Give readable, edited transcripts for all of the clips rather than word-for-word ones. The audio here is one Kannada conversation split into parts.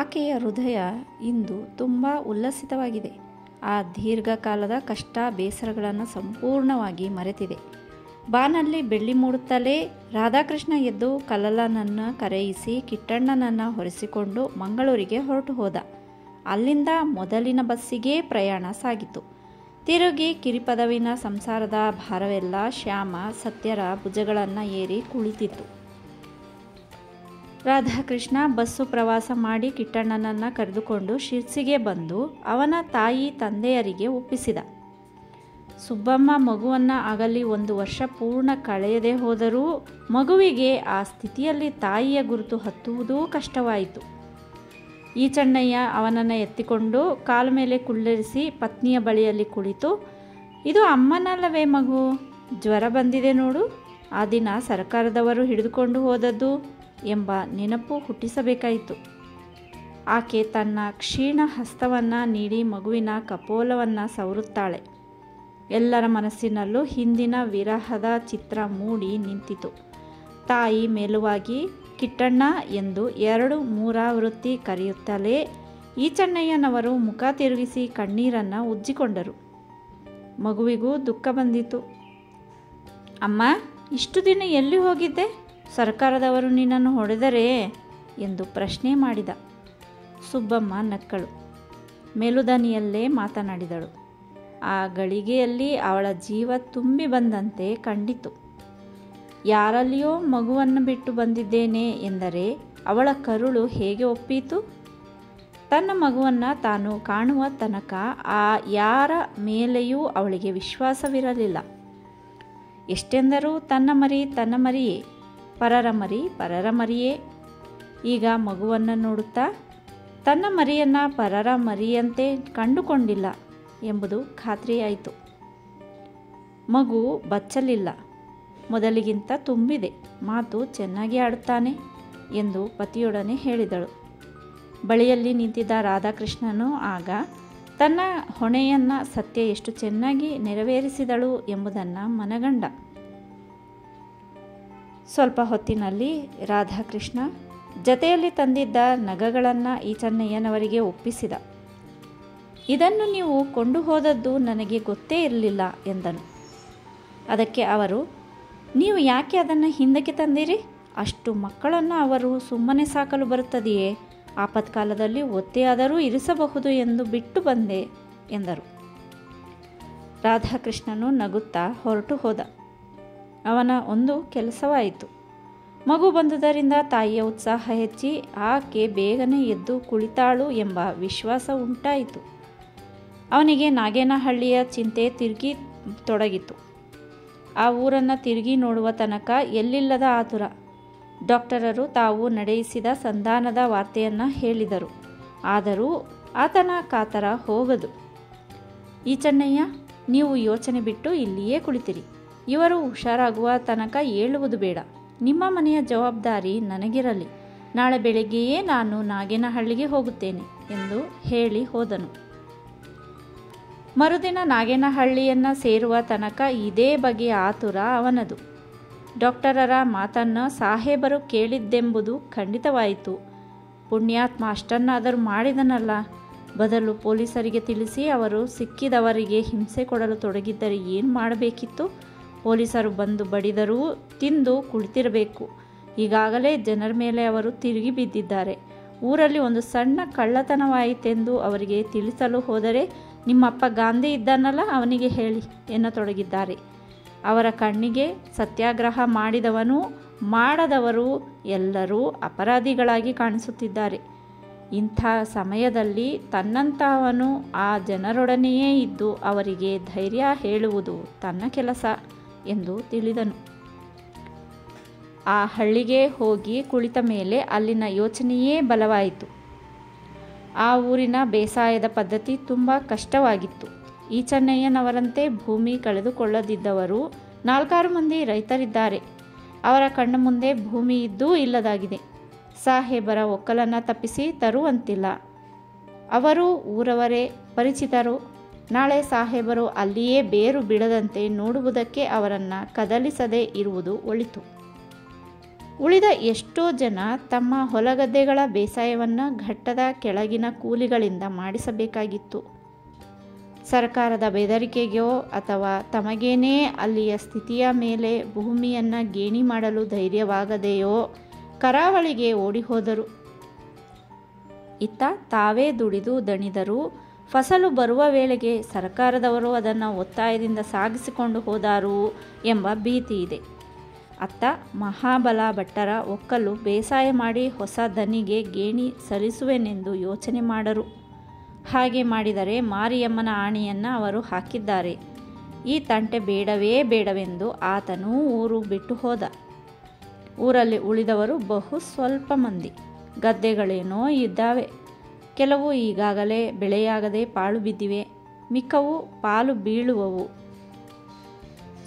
ಆಕೆಯ ಹೃದಯ ಇಂದು ತುಂಬ ಉಲ್ಲಸಿತವಾಗಿದೆ. ಆ ದೀರ್ಘಕಾಲದ ಕಷ್ಟ ಬೇಸರಗಳನ್ನು ಸಂಪೂರ್ಣವಾಗಿ ಮರೆತಿದೆ. ಬಾನಲ್ಲಿ ಬೆಳ್ಳಿ ಮೂಡುತ್ತಲೇ ರಾಧಾಕೃಷ್ಣ ಎದ್ದು ಕಲ್ಲನನ್ನು ಕರೆಯಿಸಿ ಕಿಟ್ಟಣ್ಣನನ್ನು ಹೊರಿಸಿಕೊಂಡು ಮಂಗಳೂರಿಗೆ ಹೊರಟು ಹೋದ. ಅಲ್ಲಿಂದ ಮೊದಲಿನ ಬಸ್ಸಿಗೆ ಪ್ರಯಾಣ ಸಾಗಿತು. ತಿರುಗಿ ಕಿರಿಪದವಿನ ಸಂಸಾರದ ಭಾರವೆಲ್ಲ ಶ್ಯಾಮ ಸತ್ಯರ ಭುಜಗಳನ್ನು ಏರಿ ಕುಳಿತಿತ್ತು. ರಾಧಾಕೃಷ್ಣ ಬಸ್ಸು ಪ್ರವಾಸ ಮಾಡಿ ಕಿಟ್ಟಣ್ಣನನ್ನು ಕರೆದುಕೊಂಡು ಶಿರ್ಸಿಗೆ ಬಂದು ಅವನ ತಾಯಿ ತಂದೆಯರಿಗೆ ಒಪ್ಪಿಸಿದ. ಸುಬ್ಬಮ್ಮ ಮಗುವನ್ನು ಆಗಲಿ 1 ವರ್ಷ ಪೂರ್ಣ ಕಳೆಯದೆ ಹೋದರೂ ಮಗುವಿಗೆ ಆ ಸ್ಥಿತಿಯಲ್ಲಿ ತಾಯಿಯ ಗುರುತು ಹತ್ತುವುದೂ ಕಷ್ಟವಾಯಿತು. ಈಚಣ್ಣಯ್ಯ ಅವನನ್ನು ಎತ್ತಿಕೊಂಡು ಕಾಲ ಮೇಲೆ ಕುಳ್ಳಿರಿಸಿ ಪತ್ನಿಯ ಬಳಿಯಲ್ಲಿ ಕುಳಿತು, ಇದು ಅಮ್ಮನಲ್ಲವೇ ಮಗು? ಜ್ವರ ಬಂದಿದೆ ನೋಡು, ಆ ದಿನ ಸರ್ಕಾರದವರು ಹಿಡಿದುಕೊಂಡು ಹೋದದ್ದು ಎಂಬ ನೆನಪು ಹುಟ್ಟಿಸಬೇಕಾಯಿತು. ಆಕೆ ತನ್ನ ಕ್ಷೀಣ ಹಸ್ತವನ್ನು ನೀಡಿ ಮಗುವಿನ ಕಪೋಲವನ್ನು ಸವರುತ್ತಾಳೆ. ಎಲ್ಲರ ಮನಸ್ಸಿನಲ್ಲೂ ಹಿಂದಿನ ವಿರಹದ ಚಿತ್ರ ಮೂಡಿ ನಿಂತಿತು. ತಾಯಿ ಮೇಲುವಾಗಿ ಕಿಟ್ಟಣ್ಣ ಎಂದು 2 ಮೂರಾವೃತ್ತಿ ಕರೆಯುತ್ತಲೇ ಈಚಣ್ಣಯ್ಯನವರು ಮುಖ ತಿರುಗಿಸಿ ಕಣ್ಣೀರನ್ನು ಉಜ್ಜಿಕೊಂಡರು. ಮಗುವಿಗೂ ದುಃಖ ಬಂದಿತು. ಅಮ್ಮ, ಇಷ್ಟು ದಿನ ಎಲ್ಲಿ ಹೋಗಿದ್ದೆ? ಸರ್ಕಾರದವರು ನಿನ್ನನ್ನು ಹೊಡೆದರೇ ಎಂದು ಪ್ರಶ್ನೆ ಮಾಡಿದ. ಸುಬ್ಬಮ್ಮ ನಕ್ಕಳು. ಮೆಲುದನಿಯಲ್ಲೇ ಮಾತನಾಡಿದಳು. ಆ ಗಳಿಗೆಯಲ್ಲಿ ಅವಳ ಜೀವ ತುಂಬಿ ಬಂದಂತೆ ಕಂಡಿತು. ಯಾರಲ್ಲಿಯೋ ಮಗುವನ್ನು ಬಿಟ್ಟು ಬಂದಿದ್ದೇನೆ ಎಂದರೆ ಅವಳ ಕರುಳು ಹೇಗೆ ಒಪ್ಪೀತು? ತನ್ನ ಮಗುವನ್ನು ತಾನು ಕಾಣುವ ತನಕ ಆ ಯಾರ ಮೇಲೆಯೂ ಅವಳಿಗೆ ವಿಶ್ವಾಸವಿರಲಿಲ್ಲ. ಎಷ್ಟೆಂದರೂ ತನ್ನ ಮರಿ ತನ್ನ ಮರಿಯೇ, ಪರರ ಮರಿ ಪರರ ಮರಿಯೇ. ಈಗ ಮಗುವನ್ನು ನೋಡುತ್ತಾ ತನ್ನ ಮರಿಯನ್ನು ಪರರ ಮರಿಯಂತೆ ಕಂಡುಕೊಂಡಿಲ್ಲ ಎಂಬುದು ಖಾತ್ರಿಯಾಯಿತು. ಮಗು ಬಚ್ಚಲಿಲ್ಲ, ಮೊದಲಿಗಿಂತ ತುಂಬಿದೆ, ಮಾತು ಚೆನ್ನಾಗಿ ಆಡುತ್ತಾನೆ ಎಂದು ಪತಿಯೊಡನೆ ಹೇಳಿದಳು. ಬಳಿಯಲ್ಲಿ ನಿಂತಿದ್ದ ರಾಧಾಕೃಷ್ಣನು ಆಗ ತನ್ನ ಹೊಣೆಯನ್ನು ಸತ್ಯ ಎಷ್ಟು ಚೆನ್ನಾಗಿ ನೆರವೇರಿಸಿದಳು ಎಂಬುದನ್ನು ಮನಗಂಡ. ಸ್ವಲ್ಪ ಹೊತ್ತಿನಲ್ಲಿ ರಾಧಾಕೃಷ್ಣ ಜತೆಯಲ್ಲಿ ತಂದಿದ್ದ ನಗಗಳನ್ನು ಈಚಣ್ಣಯ್ಯನವರಿಗೆ ಒಪ್ಪಿಸಿದ. ಇದನ್ನು ನೀವು ಕೊಂಡು ಹೋದದ್ದು ನನಗೆ ಗೊತ್ತೇ ಇರಲಿಲ್ಲ ಎಂದನು. ಅದಕ್ಕೆ ಅವರು, ನೀವು ಯಾಕೆ ಅದನ್ನು ಹಿಂದಕ್ಕೆ ತಂದಿರಿ? ಅಷ್ಟು ಮಕ್ಕಳನ್ನು ಅವರು ಸುಮ್ಮನೆ ಸಾಕಲು ಬರುತ್ತದೆಯೇ? ಆಪತ್ಕಾಲದಲ್ಲಿ ಒತ್ತೆಯಾದರೂ ಇರಿಸಬಹುದು ಎಂದು ಬಿಟ್ಟು ಬಂದೆ ಎಂದರು. ರಾಧಾಕೃಷ್ಣನು ನಗುತ್ತಾ ಹೊರಟು ಹೋದ. ಅವನ ಒಂದು ಕೆಲಸವಾಯಿತು. ಮಗು ಬಂದುದರಿಂದ ತಾಯಿಯ ಉತ್ಸಾಹ ಹೆಚ್ಚಿ ಆಕೆ ಬೇಗನೆ ಎದ್ದು ಕುಳಿತಾಳು ಎಂಬ ವಿಶ್ವಾಸ ಉಂಟಾಯಿತು. ಅವನಿಗೆ ನಾಗೇನಹಳ್ಳಿಯ ಚಿಂತೆ ತಿರುಗಿ ತೊಡಗಿತು. ಆ ಊರನ್ನು ತಿರುಗಿ ನೋಡುವ ತನಕ ಎಲ್ಲಿಲ್ಲದ ಆತುರ. ಡಾಕ್ಟರರು ತಾವು ನಡೆಯಿಸಿದ ಸಂಧಾನದ ವಾರ್ತೆಯನ್ನು ಹೇಳಿದರು. ಆದರೂ ಆತನ ಕಾತರ ಹೋಗದು. ಈಚಣ್ಣಯ್ಯ, ನೀವು ಯೋಚನೆ ಬಿಟ್ಟು ಇಲ್ಲಿಯೇ ಕುಳಿತಿರಿ. ಇವರು ಹುಷಾರಾಗುವ ತನಕ ಏಳುವುದು ಬೇಡ. ನಿಮ್ಮ ಮನೆಯ ಜವಾಬ್ದಾರಿ ನನಗಿರಲಿ. ನಾಳೆ ಬೆಳಗ್ಗೆಯೇ ನಾನು ನಾಗೇನಹಳ್ಳಿಗೆ ಹೋಗುತ್ತೇನೆ ಎಂದು ಹೇಳಿ ಹೋದನು. ಮರುದಿನ ನಾಗೇನಹಳ್ಳಿಯನ್ನು ಸೇರುವ ತನಕ ಇದೇ ಬಗೆಯ ಆತುರ ಅವನದು. ಡಾಕ್ಟರರ ಮಾತನ್ನು ಸಾಹೇಬರು ಕೇಳಿದ್ದೆಂಬುದು ಖಂಡಿತವಾಯಿತು. ಪುಣ್ಯಾತ್ಮ ಅಷ್ಟನ್ನಾದರೂ ಮಾಡಿದನಲ್ಲ. ಬದಲು ಪೊಲೀಸರಿಗೆ ತಿಳಿಸಿ ಅವರು ಸಿಕ್ಕಿದವರಿಗೆ ಹಿಂಸೆ ಕೊಡಲು ತೊಡಗಿದ್ದರೆ ಏನು ಮಾಡಬೇಕಿತ್ತು? ಪೊಲೀಸರು ಬಂದು ಬಡಿದರೂ ತಿಂದು ಕುಳಿತಿರಬೇಕು. ಈಗಾಗಲೇ ಜನರ ಮೇಲೆ ಅವರು ತಿರುಗಿ ಬಿದ್ದಿದ್ದಾರೆ. ಊರಲ್ಲಿ ಒಂದು ಸಣ್ಣ ಕಳ್ಳತನವಾಯಿತೆಂದು ಅವರಿಗೆ ತಿಳಿಸಲು ಹೋದರೆ ನಿಮ್ಮಪ್ಪ ಗಾಂಧಿ ಇದ್ದಾನಲ್ಲ, ಅವನಿಗೆ ಹೇಳಿ ಎನ್ನತೊಡಗಿದ್ದಾರೆ. ಅವರ ಕಣ್ಣಿಗೆ ಸತ್ಯಾಗ್ರಹ ಮಾಡಿದವನು ಮಾಡದವರು ಎಲ್ಲರೂ ಅಪರಾಧಿಗಳಾಗಿ ಕಾಣಿಸುತ್ತಿದ್ದಾರೆ. ಇಂಥ ಸಮಯದಲ್ಲಿ ತನ್ನಂತಹವನು ಆ ಜನರೊಡನೆಯೇ ಇದ್ದು ಅವರಿಗೆ ಧೈರ್ಯ ಹೇಳುವುದು ತನ್ನ ಕೆಲಸ ಎಂದು ತಿಳಿದನು. ಆ ಹಳ್ಳಿಗೆ ಹೋಗಿ ಕುಳಿತ ಮೇಲೆ ಅಲ್ಲಿನ ಯೋಚನೆಯೇ ಬಲವಾಯಿತು. ಆ ಊರಿನ ಬೇಸಾಯದ ಪದ್ಧತಿ ತುಂಬ ಕಷ್ಟವಾಗಿತ್ತು. ಈಚಣ್ಣಯ್ಯನವರಂತೆ ಭೂಮಿ ಕಳೆದುಕೊಳ್ಳದಿದ್ದವರು 4-6 ಮಂದಿ ರೈತರಿದ್ದಾರೆ. ಅವರ ಕಣ್ಣ ಮುಂದೆ ಭೂಮಿ ಇದ್ದೂ ಇಲ್ಲದಾಗಿದೆ. ಸಾಹೇಬರ ಒಕ್ಕಲನ್ನು ತಪ್ಪಿಸಿ ತರುವಂತಿಲ್ಲ. ಅವರು ಊರವರೇ, ಪರಿಚಿತರು. ನಾಳೆ ಸಾಹೇಬರು ಅಲ್ಲಿಯೇ ಬೇರು ಬಿಡದಂತೆ ನೋಡುವುದಕ್ಕೆ ಅವರನ್ನು ಕದಲಿಸದೇ ಇರುವುದು ಒಳಿತು. ಉಳಿದ ಎಷ್ಟೋ ಜನ ತಮ್ಮ ಹೊಲಗದ್ದೆಗಳ ಬೇಸಾಯವನ್ನು ಘಟ್ಟದ ಕೆಳಗಿನ ಕೂಲಿಗಳಿಂದ ಮಾಡಿಸಬೇಕಾಗಿತ್ತು. ಸರ್ಕಾರದ ಬೆದರಿಕೆಗೋ ಅಥವಾ ತಮಗೇನೇ ಅಲ್ಲಿಯ ಸ್ಥಿತಿಯ ಮೇಲೆ ಭೂಮಿಯನ್ನು ಗೇಣಿ ಮಾಡಲು ಧೈರ್ಯವಾಗದೆಯೋ ಕರಾವಳಿಗೆ ಓಡಿಹೋದರು. ಇತ್ತ ತಾವೇ ದುಡಿದು ದಣಿದರೂ ಫಸಲು ಬರುವ ವೇಳೆಗೆ ಸರ್ಕಾರದವರು ಅದನ್ನು ಒತ್ತಾಯದಿಂದ ಸಾಗಿಸಿಕೊಂಡು ಹೋದಾರು ಎಂಬ ಭೀತಿ ಇದೆ. ಅತ್ತ ಮಹಾಬಲ ಭಟ್ಟರ ಒಕ್ಕಲು ಬೇಸಾಯ ಮಾಡಿ ಹೊಸ ದನಿಗೆ ಗೇಣಿ ಸಲ್ಲಿಸುವೆನೆಂದು ಯೋಚನೆ ಮಾಡರು. ಹಾಗೆ ಮಾಡಿದರೆ ಮಾರಿಯಮ್ಮನ ಆಣೆಯನ್ನು ಅವರು ಹಾಕಿದ್ದಾರೆ. ಈ ತಂಟೆ ಬೇಡವೇ ಬೇಡವೆಂದು ಆತನು ಊರು ಬಿಟ್ಟು ಹೋದ. ಊರಲ್ಲಿ ಉಳಿದವರು ಬಹು ಸ್ವಲ್ಪ ಮಂದಿ. ಗದ್ದೆಗಳೇನೋ ಇದ್ದಾವೆ. ಕೆಲವು ಈಗಾಗಲೇ ಬೆಳೆಯಾಗದೆ ಪಾಳು ಬಿದ್ದಿವೆ, ಮಿಕ್ಕವು ಪಾಲು ಬೀಳುವವು.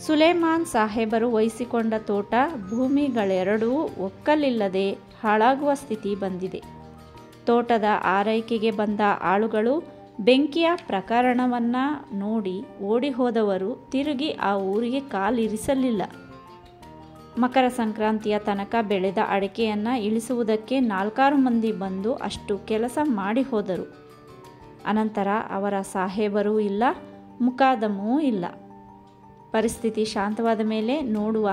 ಸುಲೇಮಾನ್ ಸಾಹೇಬರು ವಹಿಸಿಕೊಂಡ ತೋಟ ಭೂಮಿಗಳೆರಡೂ ಒಕ್ಕಲಿಲ್ಲದೆ ಹಾಳಾಗುವ ಸ್ಥಿತಿ ಬಂದಿದೆ. ತೋಟದ ಆರೈಕೆಗೆ ಬಂದ ಆಳುಗಳು ಬೆಂಕಿಯ ಪ್ರಕರಣವನ್ನು ನೋಡಿ ಓಡಿ ಹೋದವರು ತಿರುಗಿ ಆ ಊರಿಗೆ ಕಾಲಿರಿಸಲಿಲ್ಲ. ಮಕರ ಸಂಕ್ರಾಂತಿಯ ತನಕ ಬೆಳೆದ ಅಡಿಕೆಯನ್ನು ಇಳಿಸುವುದಕ್ಕೆ 4-6 ಮಂದಿ ಬಂದು ಅಷ್ಟು ಕೆಲಸ ಮಾಡಿ ಹೋದರು. ಅನಂತರ ಅವರ ಸಾಹೇಬರೂ ಇಲ್ಲ, ಮುಕಾದಮೂ ಇಲ್ಲ. ಪರಿಸ್ಥಿತಿ ಶಾಂತವಾದ ಮೇಲೆ ನೋಡುವ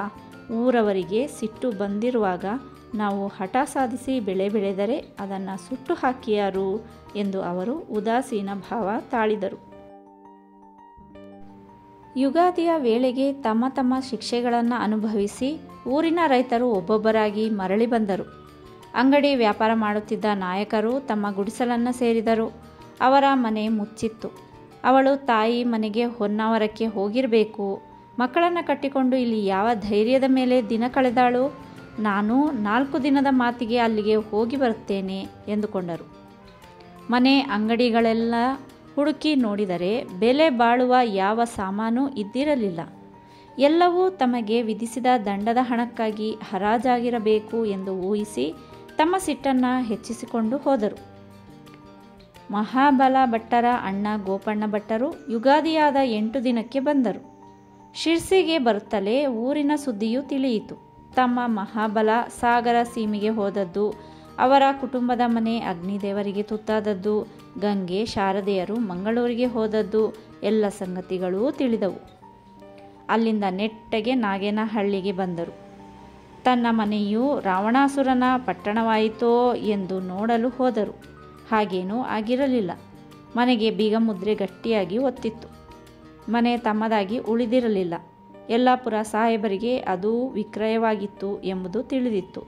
ಊರವರಿಗೆ ಸಿಟ್ಟು ಬಂದಿರುವಾಗ ನಾವು ಹಠ ಸಾಧಿಸಿ ಬೆಳೆ ಬೆಳೆದರೆ ಅದನ್ನು ಸುಟ್ಟು ಹಾಕಿಯಾರು ಎಂದು ಅವರು ಉದಾಸೀನ ಭಾವ ತಾಳಿದರು. ಯುಗಾದಿಯ ವೇಳೆಗೆ ತಮ್ಮ ತಮ್ಮ ಶಿಕ್ಷೆಗಳನ್ನು ಅನುಭವಿಸಿ ಊರಿನ ರೈತರು ಒಬ್ಬೊಬ್ಬರಾಗಿ ಮರಳಿ ಬಂದರು. ಅಂಗಡಿ ವ್ಯಾಪಾರ ಮಾಡುತ್ತಿದ್ದ ನಾಯಕರು ತಮ್ಮ ಗುಡಿಸಲನ್ನು ಸೇರಿದರು. ಅವರ ಮನೆ ಮುಚ್ಚಿತ್ತು. ಅವಳು ತಾಯಿ ಮನೆಗೆ ಹೊನ್ನಾವರಕ್ಕೆ ಹೋಗಿರಬೇಕು. ಮಕ್ಕಳನ್ನು ಕಟ್ಟಿಕೊಂಡು ಇಲ್ಲಿ ಯಾವ ಧೈರ್ಯದ ಮೇಲೆ ದಿನ ಕಳೆದಾಳು? ನಾನು 4 ದಿನದ ಮಾತಿಗೆ ಅಲ್ಲಿಗೆ ಹೋಗಿ ಬರುತ್ತೇನೆ ಎಂದುಕೊಂಡರು. ಮನೆ ಅಂಗಡಿಗಳೆಲ್ಲ ಹುಡುಕಿ ನೋಡಿದರೆ ಬೆಲೆ ಬಾಳುವ ಯಾವ ಸಾಮಾನು ಇದ್ದಿರಲಿಲ್ಲ. ಎಲ್ಲವೂ ತಮಗೆ ವಿಧಿಸಿದ ದಂಡದ ಹಣಕ್ಕಾಗಿ ಹರಾಜಾಗಿರಬೇಕು ಎಂದು ಊಹಿಸಿ ತಮ್ಮ ಸಿಟ್ಟನ್ನು ಹೆಚ್ಚಿಸಿಕೊಂಡು ಹೋದರು. ಮಹಾಬಲ ಭಟ್ಟರ ಅಣ್ಣ ಗೋಪಣ್ಣ ಭಟ್ಟರು ಯುಗಾದಿಯಾದ 8 ದಿನಕ್ಕೆ ಬಂದರು. ಶಿರ್ಸಿಗೆ ಬರುತ್ತಲೇ ಊರಿನ ಸುದ್ದಿಯೂ ತಿಳಿಯಿತು. ತಮ್ಮ ಮಹಾಬಲ ಸಾಗರ ಸೀಮೆಗೆ ಹೋದದ್ದು, ಅವರ ಕುಟುಂಬದ ಮನೆ ಅಗ್ನಿದೇವರಿಗೆ ತುತ್ತಾದದ್ದು, ಗಂಗೆ ಶಾರದೆಯರು ಮಂಗಳೂರಿಗೆ ಹೋದದ್ದು ಎಲ್ಲ ಸಂಗತಿಗಳೂ ತಿಳಿದವು. ಅಲ್ಲಿಂದ ನೆಟ್ಟಗೆ ನಾಗೇನಹಳ್ಳಿಗೆ ಬಂದರು. ತನ್ನ ಮನೆಯು ರಾವಣಾಸುರನ ಪಟ್ಟಣವಾಯಿತೋ ಎಂದು ನೋಡಲು ಹೋದರು. ಹಾಗೇನೂ ಆಗಿರಲಿಲ್ಲ. ಮನೆಗೆ ಬೀಗಮುದ್ರೆ ಗಟ್ಟಿಯಾಗಿ ಒತ್ತಿತ್ತು. ಮನೆ ತಮ್ಮದಾಗಿ ಉಳಿದಿರಲಿಲ್ಲ. ಯಲ್ಲಾಪುರ ಸಾಹೇಬರಿಗೆ ಅದು ವಿಕ್ರಯವಾಗಿತ್ತು ಎಂಬುದು ತಿಳಿದಿತ್ತು.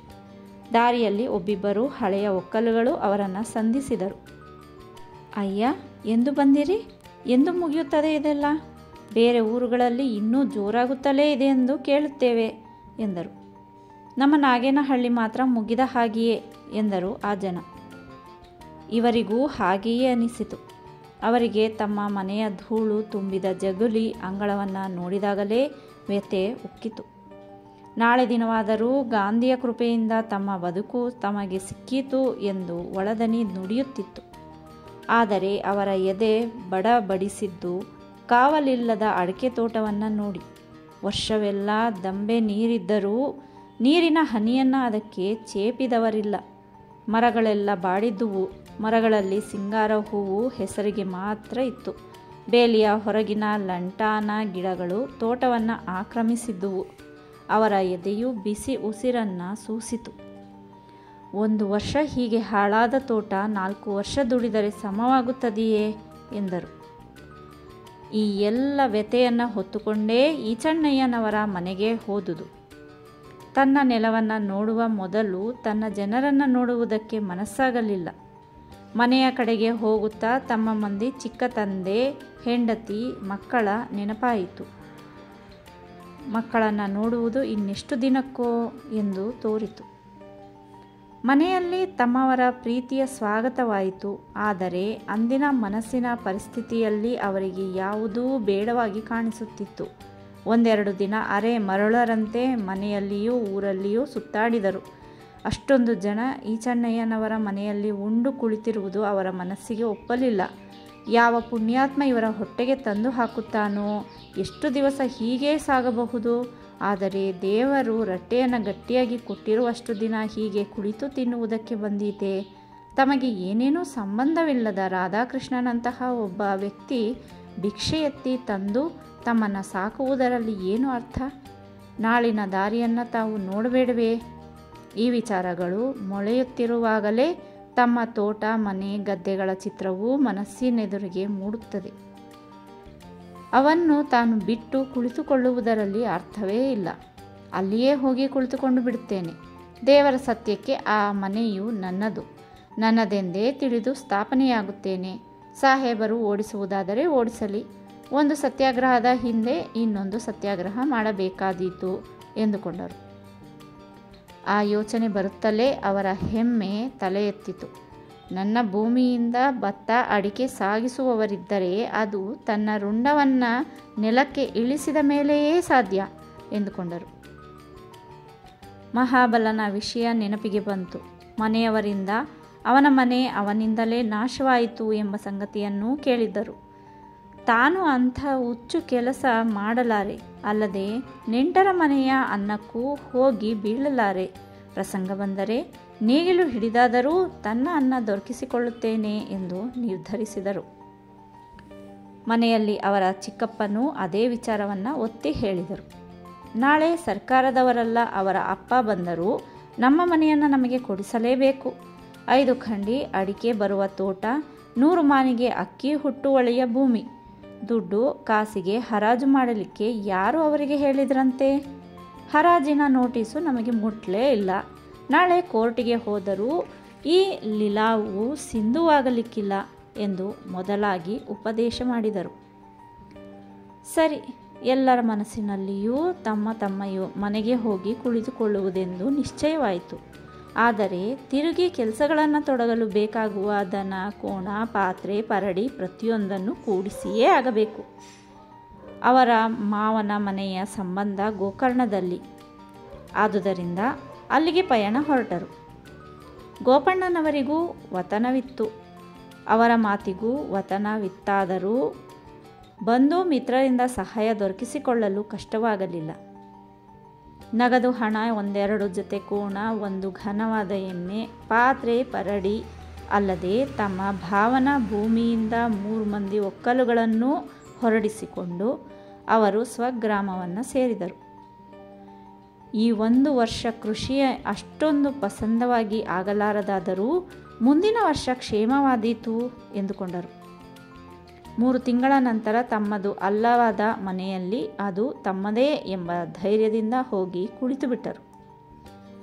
ದಾರಿಯಲ್ಲಿ ಒಬ್ಬಿಬ್ಬರು ಹಳೆಯ ಒಕ್ಕಲುಗಳು ಅವರನ್ನು ಸಂಧಿಸಿದರು. ಅಯ್ಯ, ಎಂದು ಬಂದಿರಿ? ಎಂದು ಮುಗಿಯುತ್ತದೆ ಇದೆಲ್ಲ? ಬೇರೆ ಊರುಗಳಲ್ಲಿ ಇನ್ನೂ ಜೋರಾಗುತ್ತಲೇ ಇದೆ ಎಂದು ಕೇಳುತ್ತೇವೆ ಎಂದರು. ನಮ್ಮ ನಾಗೇನಹಳ್ಳಿ ಮಾತ್ರ ಮುಗಿದ ಹಾಗೆಯೇ ಎಂದರು ಆ ಜನ. ಇವರಿಗೂ ಹಾಗೆಯೇ ಅನಿಸಿತು. ಅವರಿಗೆ ತಮ್ಮ ಮನೆಯ ಧೂಳು ತುಂಬಿದ ಜಗುಲಿ ಅಂಗಳವನ್ನು ನೋಡಿದಾಗಲೇ ವ್ಯಥೆ ಉಕ್ಕಿತು. ನಾಳೆ ದಿನವಾದರೂ ಗಾಂಧಿಯ ಕೃಪೆಯಿಂದ ತಮ್ಮ ಬದುಕು ತಮಗೆ ಸಿಕ್ಕೀತು ಎಂದು ಒಳದನಿ ನುಡಿಯುತ್ತಿತ್ತು. ಆದರೆ ಅವರ ಎದೆ ಬಡಬಡಿಸಿದ್ದು ಕಾವಲಿಲ್ಲದ ಅಡಿಕೆ ತೋಟವನ್ನು ನೋಡಿ. ವರ್ಷವೆಲ್ಲ ದಂಬೆ ನೀರಿದ್ದರೂ ನೀರಿನ ಹನಿಯನ್ನು ಅದಕ್ಕೆ ಚೇಪಿದವರಿಲ್ಲ. ಮರಗಳೆಲ್ಲ ಬಾಡಿದ್ದುವು. ಮರಗಳಲ್ಲಿ ಸಿಂಗಾರ ಹೂವು ಹೆಸರಿಗೆ ಮಾತ್ರ ಇತ್ತು. ಬೇಲಿಯ ಹೊರಗಿನ ಲಂಟಾನ ಗಿಡಗಳು ತೋಟವನ್ನು ಆಕ್ರಮಿಸಿದ್ದುವು. ಅವರ ಎದೆಯು ಬಿಸಿ ಉಸಿರನ್ನು ಸೂಸಿತು. 1 ವರ್ಷ ಹೀಗೆ ಹಾಳಾದ ತೋಟ 4 ವರ್ಷ ದುಡಿದರೆ ಸಮವಾಗುತ್ತದೆಯೇ ಎಂದರು. ಈ ಎಲ್ಲ ವ್ಯಥೆಯನ್ನು ಹೊತ್ತುಕೊಂಡೇ ಈಚಣ್ಣಯ್ಯನವರ ಮನೆಗೆ ಹೋದುದು. ತನ್ನ ನೆಲವನ್ನು ನೋಡುವ ಮೊದಲು ತನ್ನ ಜನರನ್ನು ನೋಡುವುದಕ್ಕೆ ಮನಸ್ಸಾಗಲಿಲ್ಲ. ಮನೆಯ ಕಡೆಗೆ ಹೋಗುತ್ತಾ ತಮ್ಮ ಮಂದಿ ಚಿಕ್ಕ ತಂದೆ, ಹೆಂಡತಿ, ಮಕ್ಕಳ ನೆನಪಾಯಿತು. ಮಕ್ಕಳನ್ನು ನೋಡುವುದು ಇನ್ನೆಷ್ಟು ದಿನಕ್ಕೋ ಎಂದು ತೋರಿತು. ಮನೆಯಲ್ಲಿ ತಮ್ಮವರ ಪ್ರೀತಿಯ ಸ್ವಾಗತವಾಯಿತು. ಆದರೆ ಅಂದಿನ ಮನಸ್ಸಿನ ಪರಿಸ್ಥಿತಿಯಲ್ಲಿ ಅವರಿಗೆ ಯಾವುದೂ ಬೇಡವಾಗಿ ಕಾಣಿಸುತ್ತಿತ್ತು. 1-2 ದಿನ ಅರೆ ಮರಳರಂತೆ ಮನೆಯಲ್ಲಿಯೂ ಊರಲ್ಲಿಯೂ ಸುತ್ತಾಡಿದರು. ಅಷ್ಟೊಂದು ಜನ ಈಚಣ್ಣಯ್ಯನವರ ಮನೆಯಲ್ಲಿ ಉಂಡು ಕುಳಿತಿರುವುದು ಅವರ ಮನಸ್ಸಿಗೆ ಒಪ್ಪಲಿಲ್ಲ. ಯಾವ ಪುಣ್ಯಾತ್ಮ ಇವರ ಹೊಟ್ಟೆಗೆ ತಂದು ಹಾಕುತ್ತಾನೋ? ಎಷ್ಟು ದಿವಸ ಹೀಗೇ ಸಾಗಬಹುದು? ಆದರೆ ದೇವರು ರೊಟ್ಟಿಯನ್ನು ಗಟ್ಟಿಯಾಗಿ ಕೊಟ್ಟಿರುವಷ್ಟು ದಿನ ಹೀಗೆ ಕುಳಿತು ತಿನ್ನುವುದಕ್ಕೆ ಬಂದೀತೆ. ತಮಗೆ ಏನೇನೂ ಸಂಬಂಧವಿಲ್ಲದ ರಾಧಾಕೃಷ್ಣನಂತಹ ಒಬ್ಬ ವ್ಯಕ್ತಿ ಭಿಕ್ಷೆ ಎತ್ತಿ ತಂದು ತಮ್ಮನ್ನು ಸಾಕುವುದರಲ್ಲಿ ಏನು ಅರ್ಥ? ನಾಳಿನ ದಾರಿಯನ್ನು ತಾವು ನೋಡಬೇಡವೇ? ಈ ವಿಚಾರಗಳು ಮೊಳೆಯುತ್ತಿರುವಾಗಲೇ ತಮ್ಮ ತೋಟ, ಮನೆ, ಗದ್ದೆಗಳ ಚಿತ್ರವೂ ಮನಸ್ಸಿನೆದುರಿಗೆ ಮೂಡುತ್ತದೆ. ಅವನ್ನು ತಾನು ಬಿಟ್ಟು ಕುಳಿತುಕೊಳ್ಳುವುದರಲ್ಲಿ ಅರ್ಥವೇ ಇಲ್ಲ. ಅಲ್ಲಿಯೇ ಹೋಗಿ ಕುಳಿತುಕೊಂಡು ಬಿಡುತ್ತೇನೆ. ದೇವರ ಸತ್ಯಕ್ಕೆ ಆ ಮನೆಯು ನನ್ನದೆಂದೇ ತಿಳಿದು ಸ್ಥಾಪನೆಯಾಗುತ್ತೇನೆ. ಸಾಹೇಬರು ಓಡಿಸುವುದಾದರೆ ಓಡಿಸಲಿ. ಒಂದು ಸತ್ಯಾಗ್ರಹದ ಹಿಂದೆ ಇನ್ನೊಂದು ಸತ್ಯಾಗ್ರಹ ಮಾಡಬೇಕಾದೀತು ಎಂದುಕೊಂಡರು. ಆ ಯೋಚನೆ ಬರುತ್ತಲೇ ಅವರ ಹೆಮ್ಮೆ ತಲೆ ಎತ್ತಿತು. ನನ್ನ ಭೂಮಿಯಿಂದ ಭತ್ತ, ಅಡಿಕೆ ಸಾಗಿಸುವವರಿದ್ದರೆ ಅದು ತನ್ನ ರುಂಡವನ್ನು ನೆಲಕ್ಕೆ ಇಳಿಸಿದ ಮೇಲೆಯೇ ಸಾಧ್ಯ ಎಂದುಕೊಂಡರು. ಮಹಾಬಲನ ವಿಷಯ ನೆನಪಿಗೆ ಬಂತು. ಮನೆಯವರಿಂದ ಅವನ ಮನೆ ಅವನಿಂದಲೇ ನಾಶವಾಯಿತು ಎಂಬ ಸಂಗತಿಯನ್ನೂ ಕೇಳಿದ್ದರು. ತಾನು ಅಂಥ ಹುಚ್ಚು ಕೆಲಸ ಮಾಡಲಾರೆ, ಅಲ್ಲದೆ ನೆಂಟರ ಮನೆಯ ಅನ್ನಕ್ಕೂ ಹೋಗಿ ಬೀಳಲಾರೆ. ಪ್ರಸಂಗ ಬಂದರೆ ನೇಗಿಲು ಹಿಡಿದಾದರೂ ತನ್ನ ಅನ್ನ ದೊರಕಿಸಿಕೊಳ್ಳುತ್ತೇನೆ ಎಂದು ನಿರ್ಧರಿಸಿದರು. ಮನೆಯಲ್ಲಿ ಅವರ ಚಿಕ್ಕಪ್ಪನೂ ಅದೇ ವಿಚಾರವನ್ನು ಒತ್ತಿ ಹೇಳಿದರು. ನಾಳೆ ಸರ್ಕಾರದವರೆಲ್ಲ ಅವರ ಅಪ್ಪ ಬಂದರೂ ನಮ್ಮ ಮನೆಯನ್ನು ನಮಗೆ ಕೊಡಿಸಲೇಬೇಕು. 5 ಖಂಡಿ ಅಡಿಕೆ ಬರುವ ತೋಟ, 100 ಮಾನಿಗೆ ಅಕ್ಕಿ ಹುಟ್ಟುವಳಿಯ ಭೂಮಿ. ದುಡ್ಡು ಕಾಸಿಗೆ ಹರಾಜು ಮಾಡಲಿಕ್ಕೆ ಯಾರು ಅವರಿಗೆ ಹೇಳಿದ್ರಂತೆ? ಹರಾಜಿನ ನೋಟಿಸು ನಮಗೆ ಮುಟ್ಲೇ ಇಲ್ಲ. ನಾಳೆ ಕೋರ್ಟಿಗೆ ಹೋದರೂ ಈ ಲೀಲಾವು ಸಿಂಧುವಾಗಲಿಕ್ಕಿಲ್ಲ ಎಂದು ಮೊದಲಾಗಿ ಉಪದೇಶ ಮಾಡಿದರು. ಸರಿ, ಎಲ್ಲರ ಮನಸ್ಸಿನಲ್ಲಿಯೂ ತಮ್ಮ ಮನೆಗೆ ಹೋಗಿ ಕುಳಿತುಕೊಳ್ಳುವುದೆಂದು ನಿಶ್ಚಯವಾಯಿತು. ಆದರೆ ತಿರುಗಿ ಕೆಲಸಗಳನ್ನು ತೊಡಗಲು ಬೇಕಾಗುವ ದನ, ಕೋಣ, ಪಾತ್ರೆ, ಪರಡಿ ಪ್ರತಿಯೊಂದನ್ನು ಕೂಡಿಸಿಯೇ ಆಗಬೇಕು. ಅವರ ಮಾವನ ಮನೆಯ ಸಂಬಂಧ ಗೋಕರ್ಣದಲ್ಲಿ. ಆದುದರಿಂದ ಅಲ್ಲಿಗೆ ಪಯಣ ಹೊರಟರು. ಗೋಪಣ್ಣನವರಿಗೂ ವತನವಿತ್ತು. ಅವರ ಮಾತಿಗೂ ವತನವಿತ್ತಾದರೂ ಬಂಧು ಮಿತ್ರರಿಂದ ಸಹಾಯ ದೊರಕಿಸಿಕೊಳ್ಳಲು ಕಷ್ಟವಾಗಲಿಲ್ಲ. ನಗದು ಹಣ, 1-2 ಜೊತೆ ಕೋಣ, 1 ಘನವಾದ ಎಮ್ಮೆ, ಪಾತ್ರೆ, ಪರಡಿ ಅಲ್ಲದೆ ತಮ್ಮ ಭಾವನ ಭೂಮಿಯಿಂದ 3 ಮಂದಿ ಒಕ್ಕಲುಗಳನ್ನು ಹೊರಡಿಸಿಕೊಂಡು ಅವರು ಸ್ವಗ್ರಾಮವನ್ನು ಸೇರಿದರು. ಈ 1 ವರ್ಷ ಕೃಷಿ ಅಷ್ಟೊಂದು ಪಸಂದವಾಗಿ ಆಗಲಾರದಾದರೂ ಮುಂದಿನ ವರ್ಷ ಕ್ಷೇಮವಾದೀತು ಎಂದುಕೊಂಡರು. 3 ತಿಂಗಳ ನಂತರ ತಮ್ಮದು ಅಲ್ಲವಾದ ಮನೆಯಲ್ಲಿ ಅದು ತಮ್ಮದೇ ಎಂಬ ಧೈರ್ಯದಿಂದ ಹೋಗಿ ಕುಳಿತುಬಿಟ್ಟರು.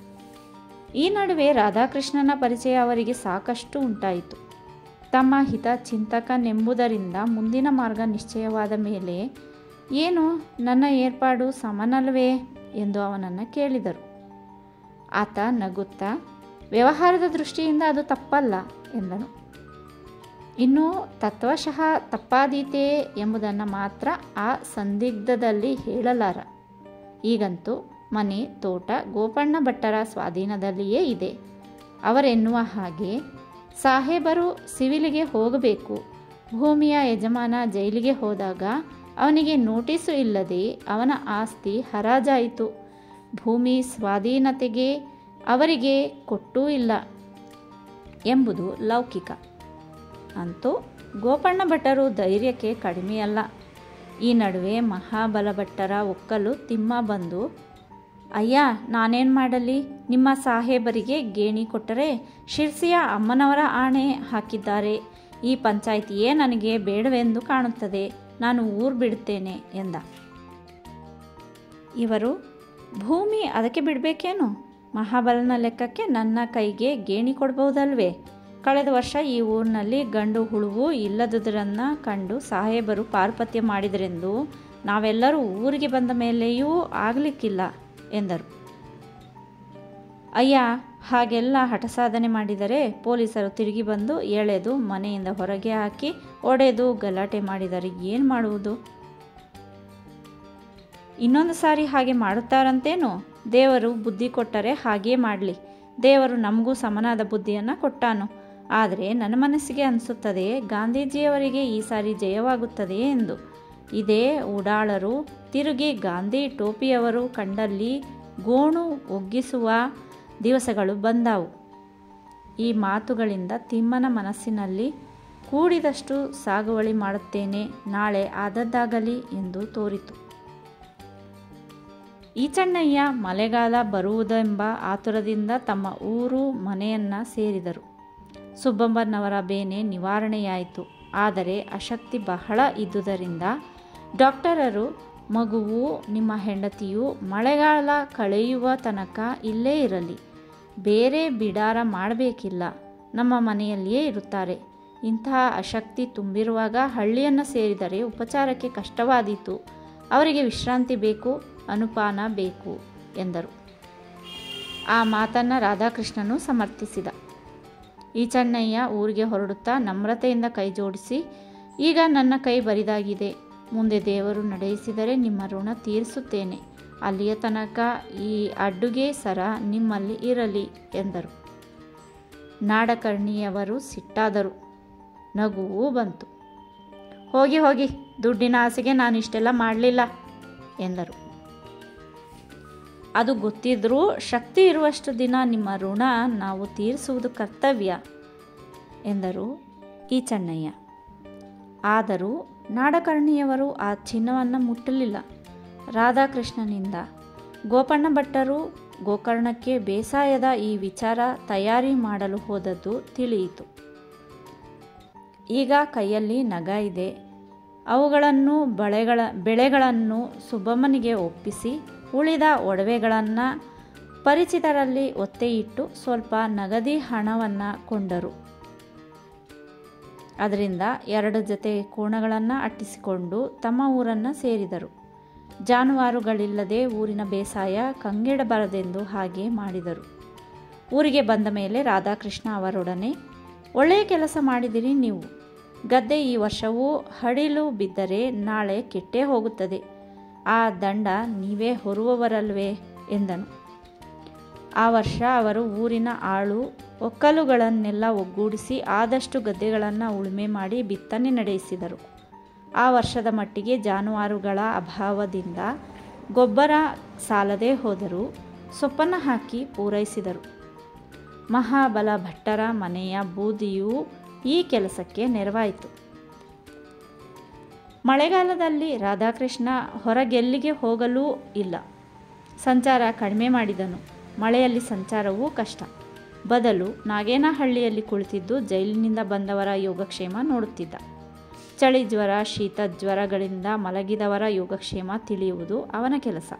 ಈ ನಡುವೆ ರಾಧಾಕೃಷ್ಣನ ಪರಿಚಯ ಅವರಿಗೆ ಸಾಕಷ್ಟು ಉಂಟಾಯಿತು. ತಮ್ಮ ಹಿತ ಚಿಂತಕನೆಂಬುದರಿಂದ ಮುಂದಿನ ಮಾರ್ಗ ನಿಶ್ಚಯವಾದ ಮೇಲೆ, ಏನು ನನ್ನ ಏರ್ಪಾಡು ಸಮನಲ್ವೇ ಎಂದು ಅವನನ್ನು ಕೇಳಿದರು. ಆತ ನಗುತ್ತಾ, ವ್ಯವಹಾರದ ದೃಷ್ಟಿಯಿಂದ ಅದು ತಪ್ಪಲ್ಲ ಎಂದನು. ಇನ್ನೂ ತತ್ವಶಃ ತಪ್ಪಾದೀತೆ ಎಂಬುದನ್ನು ಮಾತ್ರ ಆ ಸಂದಿಗ್ಧದಲ್ಲಿ ಹೇಳಲಾರ. ಈಗಂತೂ ಮನೆ, ತೋಟ ಗೋಪಣ್ಣ ಭಟ್ಟರ ಸ್ವಾಧೀನದಲ್ಲಿಯೇ ಇದೆ. ಅವರೆನ್ನುವ ಹಾಗೆ ಸಾಹೇಬರು ಸಿವಿಲಿಗೆ ಹೋಗಬೇಕು. ಭೂಮಿಯ ಯಜಮಾನ ಜೈಲಿಗೆ ಹೋದಾಗ ಅವನಿಗೆ ನೋಟಿಸು ಇಲ್ಲದೆ ಅವನ ಆಸ್ತಿ ಹರಾಜಾಯಿತು. ಭೂಮಿ ಸ್ವಾಧೀನತೆಗೆ ಅವರಿಗೆ ಕೊಟ್ಟೂ ಇಲ್ಲ ಎಂಬುದು ಲೌಕಿಕ. ಅಂತೂ ಗೋಪಣ್ಣ ಭಟ್ಟರು ಧೈರ್ಯಕ್ಕೆ ಕಡಿಮೆಯಲ್ಲ. ಈ ನಡುವೆ ಮಹಾಬಲಭಟ್ಟರ ಒಕ್ಕಲು ತಿಮ್ಮ ಬಂದು, ಅಯ್ಯ, ನಾನೇನು ಮಾಡಲಿ? ನಿಮ್ಮ ಸಾಹೇಬರಿಗೆ ಗೇಣಿ ಕೊಟ್ಟರೆ ಶಿರ್ಸಿಯ ಅಮ್ಮನವರ ಆಣೆ ಹಾಕಿದ್ದಾರೆ. ಈ ಪಂಚಾಯಿತಿಯೇ ನನಗೆ ಬೇಡವೆಂದು ಕಾಣುತ್ತದೆ. ನಾನು ಊರು ಬಿಡುತ್ತೇನೆ ಎಂದ. ಇವರು, ಭೂಮಿ ಅದಕ್ಕೆ ಬಿಡಬೇಕೇನು? ಮಹಾಬಲನ ಲೆಕ್ಕಕ್ಕೆ ನನ್ನ ಕೈಗೆ ಗೇಣಿ ಕೊಡ್ಬೋದಲ್ವೇ? ಕಳೆದ ವರ್ಷ ಈ ಊರಿನಲ್ಲಿ ಗಂಡು ಹುಳುವು ಇಲ್ಲದುದರನ್ನು ಕಂಡು ಸಾಹೇಬರು ಪಾರುಪತ್ಯ ಮಾಡಿದರೆಂದು ನಾವೆಲ್ಲರೂ ಊರಿಗೆ ಬಂದ ಮೇಲೆಯೂ ಆಗಲಿಕ್ಕಿಲ್ಲ ಎಂದರು. ಅಯ್ಯ, ಹಾಗೆಲ್ಲ ಹಠಸಾಧನೆ ಮಾಡಿದರೆ ಪೊಲೀಸರು ತಿರುಗಿ ಬಂದು ಎಳೆದು ಮನೆಯಿಂದ ಹೊರಗೆ ಹಾಕಿ ಒಡೆದು ಗಲಾಟೆ ಮಾಡಿದರೆ ಏನು ಮಾಡುವುದು? ಇನ್ನೊಂದು ಸಾರಿ ಹಾಗೆ ಮಾಡುತ್ತಾರಂತೇನೋ? ದೇವರು ಬುದ್ಧಿ ಕೊಟ್ಟರೆ ಹಾಗೇ ಮಾಡಲಿ. ದೇವರು ನಮಗೂ ಸಮನಾದ ಬುದ್ಧಿಯನ್ನು ಕೊಟ್ಟಾನು. ಆದರೆ ನನ್ನ ಮನಸ್ಸಿಗೆ ಅನಿಸುತ್ತದೆ ಗಾಂಧೀಜಿಯವರಿಗೆ ಈ ಸಾರಿ ಜಯವಾಗುತ್ತದೆ ಎಂದು. ಇದೇ ಉಡಾಳರು ತಿರುಗಿ ಗಾಂಧಿ ಟೋಪಿಯವರು ಕಂಡಲ್ಲಿ ಗೋಣು ಒಗ್ಗಿಸುವ ದಿವಸಗಳು ಬಂದಾವು. ಈ ಮಾತುಗಳಿಂದ ತಿಮ್ಮನ ಮನಸ್ಸಿನಲ್ಲಿ ಕೂಡಿದಷ್ಟು ಸಾಗುವಳಿ ಮಾಡುತ್ತೇನೆ, ನಾಳೆ ಆದದ್ದಾಗಲಿ ಎಂದು ತೋರಿತು. ಈಚಣ್ಣಯ್ಯ ಮಳೆಗಾಲ ಬರುವುದೆಂಬ ಆತುರದಿಂದ ತಮ್ಮ ಊರು ಮನೆಯನ್ನು ಸೇರಿದರು. ಸುಬ್ಬಮ್ಮನವರ ಬೇನೆ ನಿವಾರಣೆಯಾಯಿತು. ಆದರೆ ಅಶಕ್ತಿ ಬಹಳ ಇದ್ದುದರಿಂದ ಡಾಕ್ಟರರು, ಮಗುವು ನಿಮ್ಮ ಹೆಂಡತಿಯು ಮಳೆಗಾಲ ಕಳೆಯುವ ತನಕ ಇಲ್ಲೇ ಇರಲಿ, ಬೇರೆ ಬಿಡಾರ ಮಾಡಬೇಕಿಲ್ಲ, ನಮ್ಮ ಮನೆಯಲ್ಲಿಯೇ ಇರುತ್ತಾರೆ. ಇಂತಹ ಅಶಕ್ತಿ ತುಂಬಿರುವಾಗ ಹಳ್ಳಿಯನ್ನು ಸೇರಿದರೆ ಉಪಚಾರಕ್ಕೆ ಕಷ್ಟವಾದೀತು. ಅವರಿಗೆ ವಿಶ್ರಾಂತಿ ಬೇಕು, ಅನುಪಾನ ಬೇಕು ಎಂದರು. ಆ ಮಾತನ್ನು ರಾಧಾಕೃಷ್ಣನು ಸಮರ್ಥಿಸಿದ. ಈಚಣ್ಣಯ್ಯ ಊರಿಗೆ ಹೊರಡುತ್ತಾ ನಮ್ರತೆಯಿಂದ ಕೈ ಜೋಡಿಸಿ, ಈಗ ನನ್ನ ಕೈ ಬರಿದಾಗಿದೆ, ಮುಂದೆ ದೇವರು ನಡೆಯಿಸಿದರೆ ನಿಮ್ಮ ಋಣ ತೀರಿಸುತ್ತೇನೆ, ಅಲ್ಲಿಯ ತನಕ ಈ ಅಡ್ಡುಗೆ ಸರ ನಿಮ್ಮಲ್ಲಿ ಇರಲಿ ಎಂದರು. ನಾಡಕರ್ಣಿಯವರು ಸಿಟ್ಟಾದರು. ನಗುವೂ ಬಂತು. ಹೋಗಿ ಹೋಗಿ, ದುಡ್ಡಿನ ಆಸೆಗೆ ನಾನು ಇಷ್ಟೆಲ್ಲ ಮಾಡಲಿಲ್ಲ ಎಂದರು. ಅದು ಗೊತ್ತಿದ್ರೂ ಶಕ್ತಿ ಇರುವಷ್ಟು ದಿನ ನಿಮ್ಮ ಋಣ ನಾವು ತೀರಿಸುವುದು ಕರ್ತವ್ಯ ಎಂದರು ಈಚಣ್ಣಯ್ಯ. ಆದರೂ ನಾಡಕರ್ಣಿಯವರು ಆ ಚಿನ್ನವನ್ನು ಮುಟ್ಟಲಿಲ್ಲ. ರಾಧಾಕೃಷ್ಣನಿಂದ ಗೋಪಣ್ಣ ಭಟ್ಟರು ಗೋಕರ್ಣಕ್ಕೆ ಬೇಸಾಯದ ಈ ವಿಚಾರ ತಯಾರಿ ಮಾಡಲು ಹೋದದ್ದು ತಿಳಿಯಿತು. ಈಗ ಕೈಯಲ್ಲಿ ನಗ ಇದೆ. ಅವುಗಳನ್ನು ಬೆಳೆಗಳನ್ನು ಸುಬ್ಬಮ್ಮನಿಗೆ ಒಪ್ಪಿಸಿ ಉಳಿದ ಒಡವೆಗಳನ್ನು ಪರಿಚಿತರಲ್ಲಿ ಒತ್ತೆ ಇಟ್ಟು ಸ್ವಲ್ಪ ನಗದಿ ಹಣವನ್ನು ಕೊಂಡರು. ಅದರಿಂದ 2 ಜೊತೆ ಕೋಣಗಳನ್ನು ಅಟ್ಟಿಸಿಕೊಂಡು ತಮ್ಮ ಊರನ್ನು ಸೇರಿದರು. ಜಾನುವಾರುಗಳಿಲ್ಲದೆ ಊರಿನ ಬೇಸಾಯ ಕಂಗೆಡಬಾರದೆಂದು ಹಾಗೆ ಮಾಡಿದರು. ಊರಿಗೆ ಬಂದ ಮೇಲೆ ರಾಧಾಕೃಷ್ಣ ಅವರೊಡನೆ, ಒಳ್ಳೆಯ ಕೆಲಸ ಮಾಡಿದಿರಿ ನೀವು. ಗದ್ದೆ ಈ ವರ್ಷವೂ ಹಡಿಲು ಬಿದ್ದರೆ ನಾಳೆ ಕೆಟ್ಟೇ ಹೋಗುತ್ತದೆ. ಆ ದಂಡ ನೀವೇ ಹೊರುವವರಲ್ವೇ ಎಂದನು. ಆ ವರ್ಷ ಅವರು ಊರಿನ ಆಳು ಒಕ್ಕಲುಗಳನ್ನೆಲ್ಲ ಒಗ್ಗೂಡಿಸಿ ಆದಷ್ಟು ಗದ್ದೆಗಳನ್ನು ಉಳುಮೆ ಮಾಡಿ ಬಿತ್ತನೆ ನಡೆಸಿದರು. ಆ ವರ್ಷದ ಮಟ್ಟಿಗೆ ಜಾನುವಾರುಗಳ ಅಭಾವದಿಂದ ಗೊಬ್ಬರ ಸಾಲದೇ ಹೋದರೂ ಸೊಪ್ಪನ್ನು ಹಾಕಿ ಪೂರೈಸಿದರು. ಮಹಾಬಲ ಭಟ್ಟರ ಮನೆಯ ಬೂದಿಯೂ ಈ ಕೆಲಸಕ್ಕೆ ನೆರವಾಯಿತು. ಮಳೆಗಾಲದಲ್ಲಿ ರಾಧಾಕೃಷ್ಣ ಹೊರಗೆಲ್ಲಿಗೆ ಹೋಗಲೂ ಇಲ್ಲ. ಸಂಚಾರ ಕಡಿಮೆ ಮಾಡಿದನು. ಮಳೆಯಲ್ಲಿ ಸಂಚಾರವೂ ಕಷ್ಟ. ಬದಲು ನಾಗೇನಹಳ್ಳಿಯಲ್ಲಿ ಕುಳಿತಿದ್ದು ಜೈಲಿನಿಂದ ಬಂದವರ ಯೋಗಕ್ಷೇಮ ನೋಡುತ್ತಿದ್ದ. ಚಳಿ ಜ್ವರ, ಶೀತ ಜ್ವರಗಳಿಂದ ಮಲಗಿದವರ ಯೋಗಕ್ಷೇಮ ತಿಳಿಯುವುದು ಅವನ ಕೆಲಸ.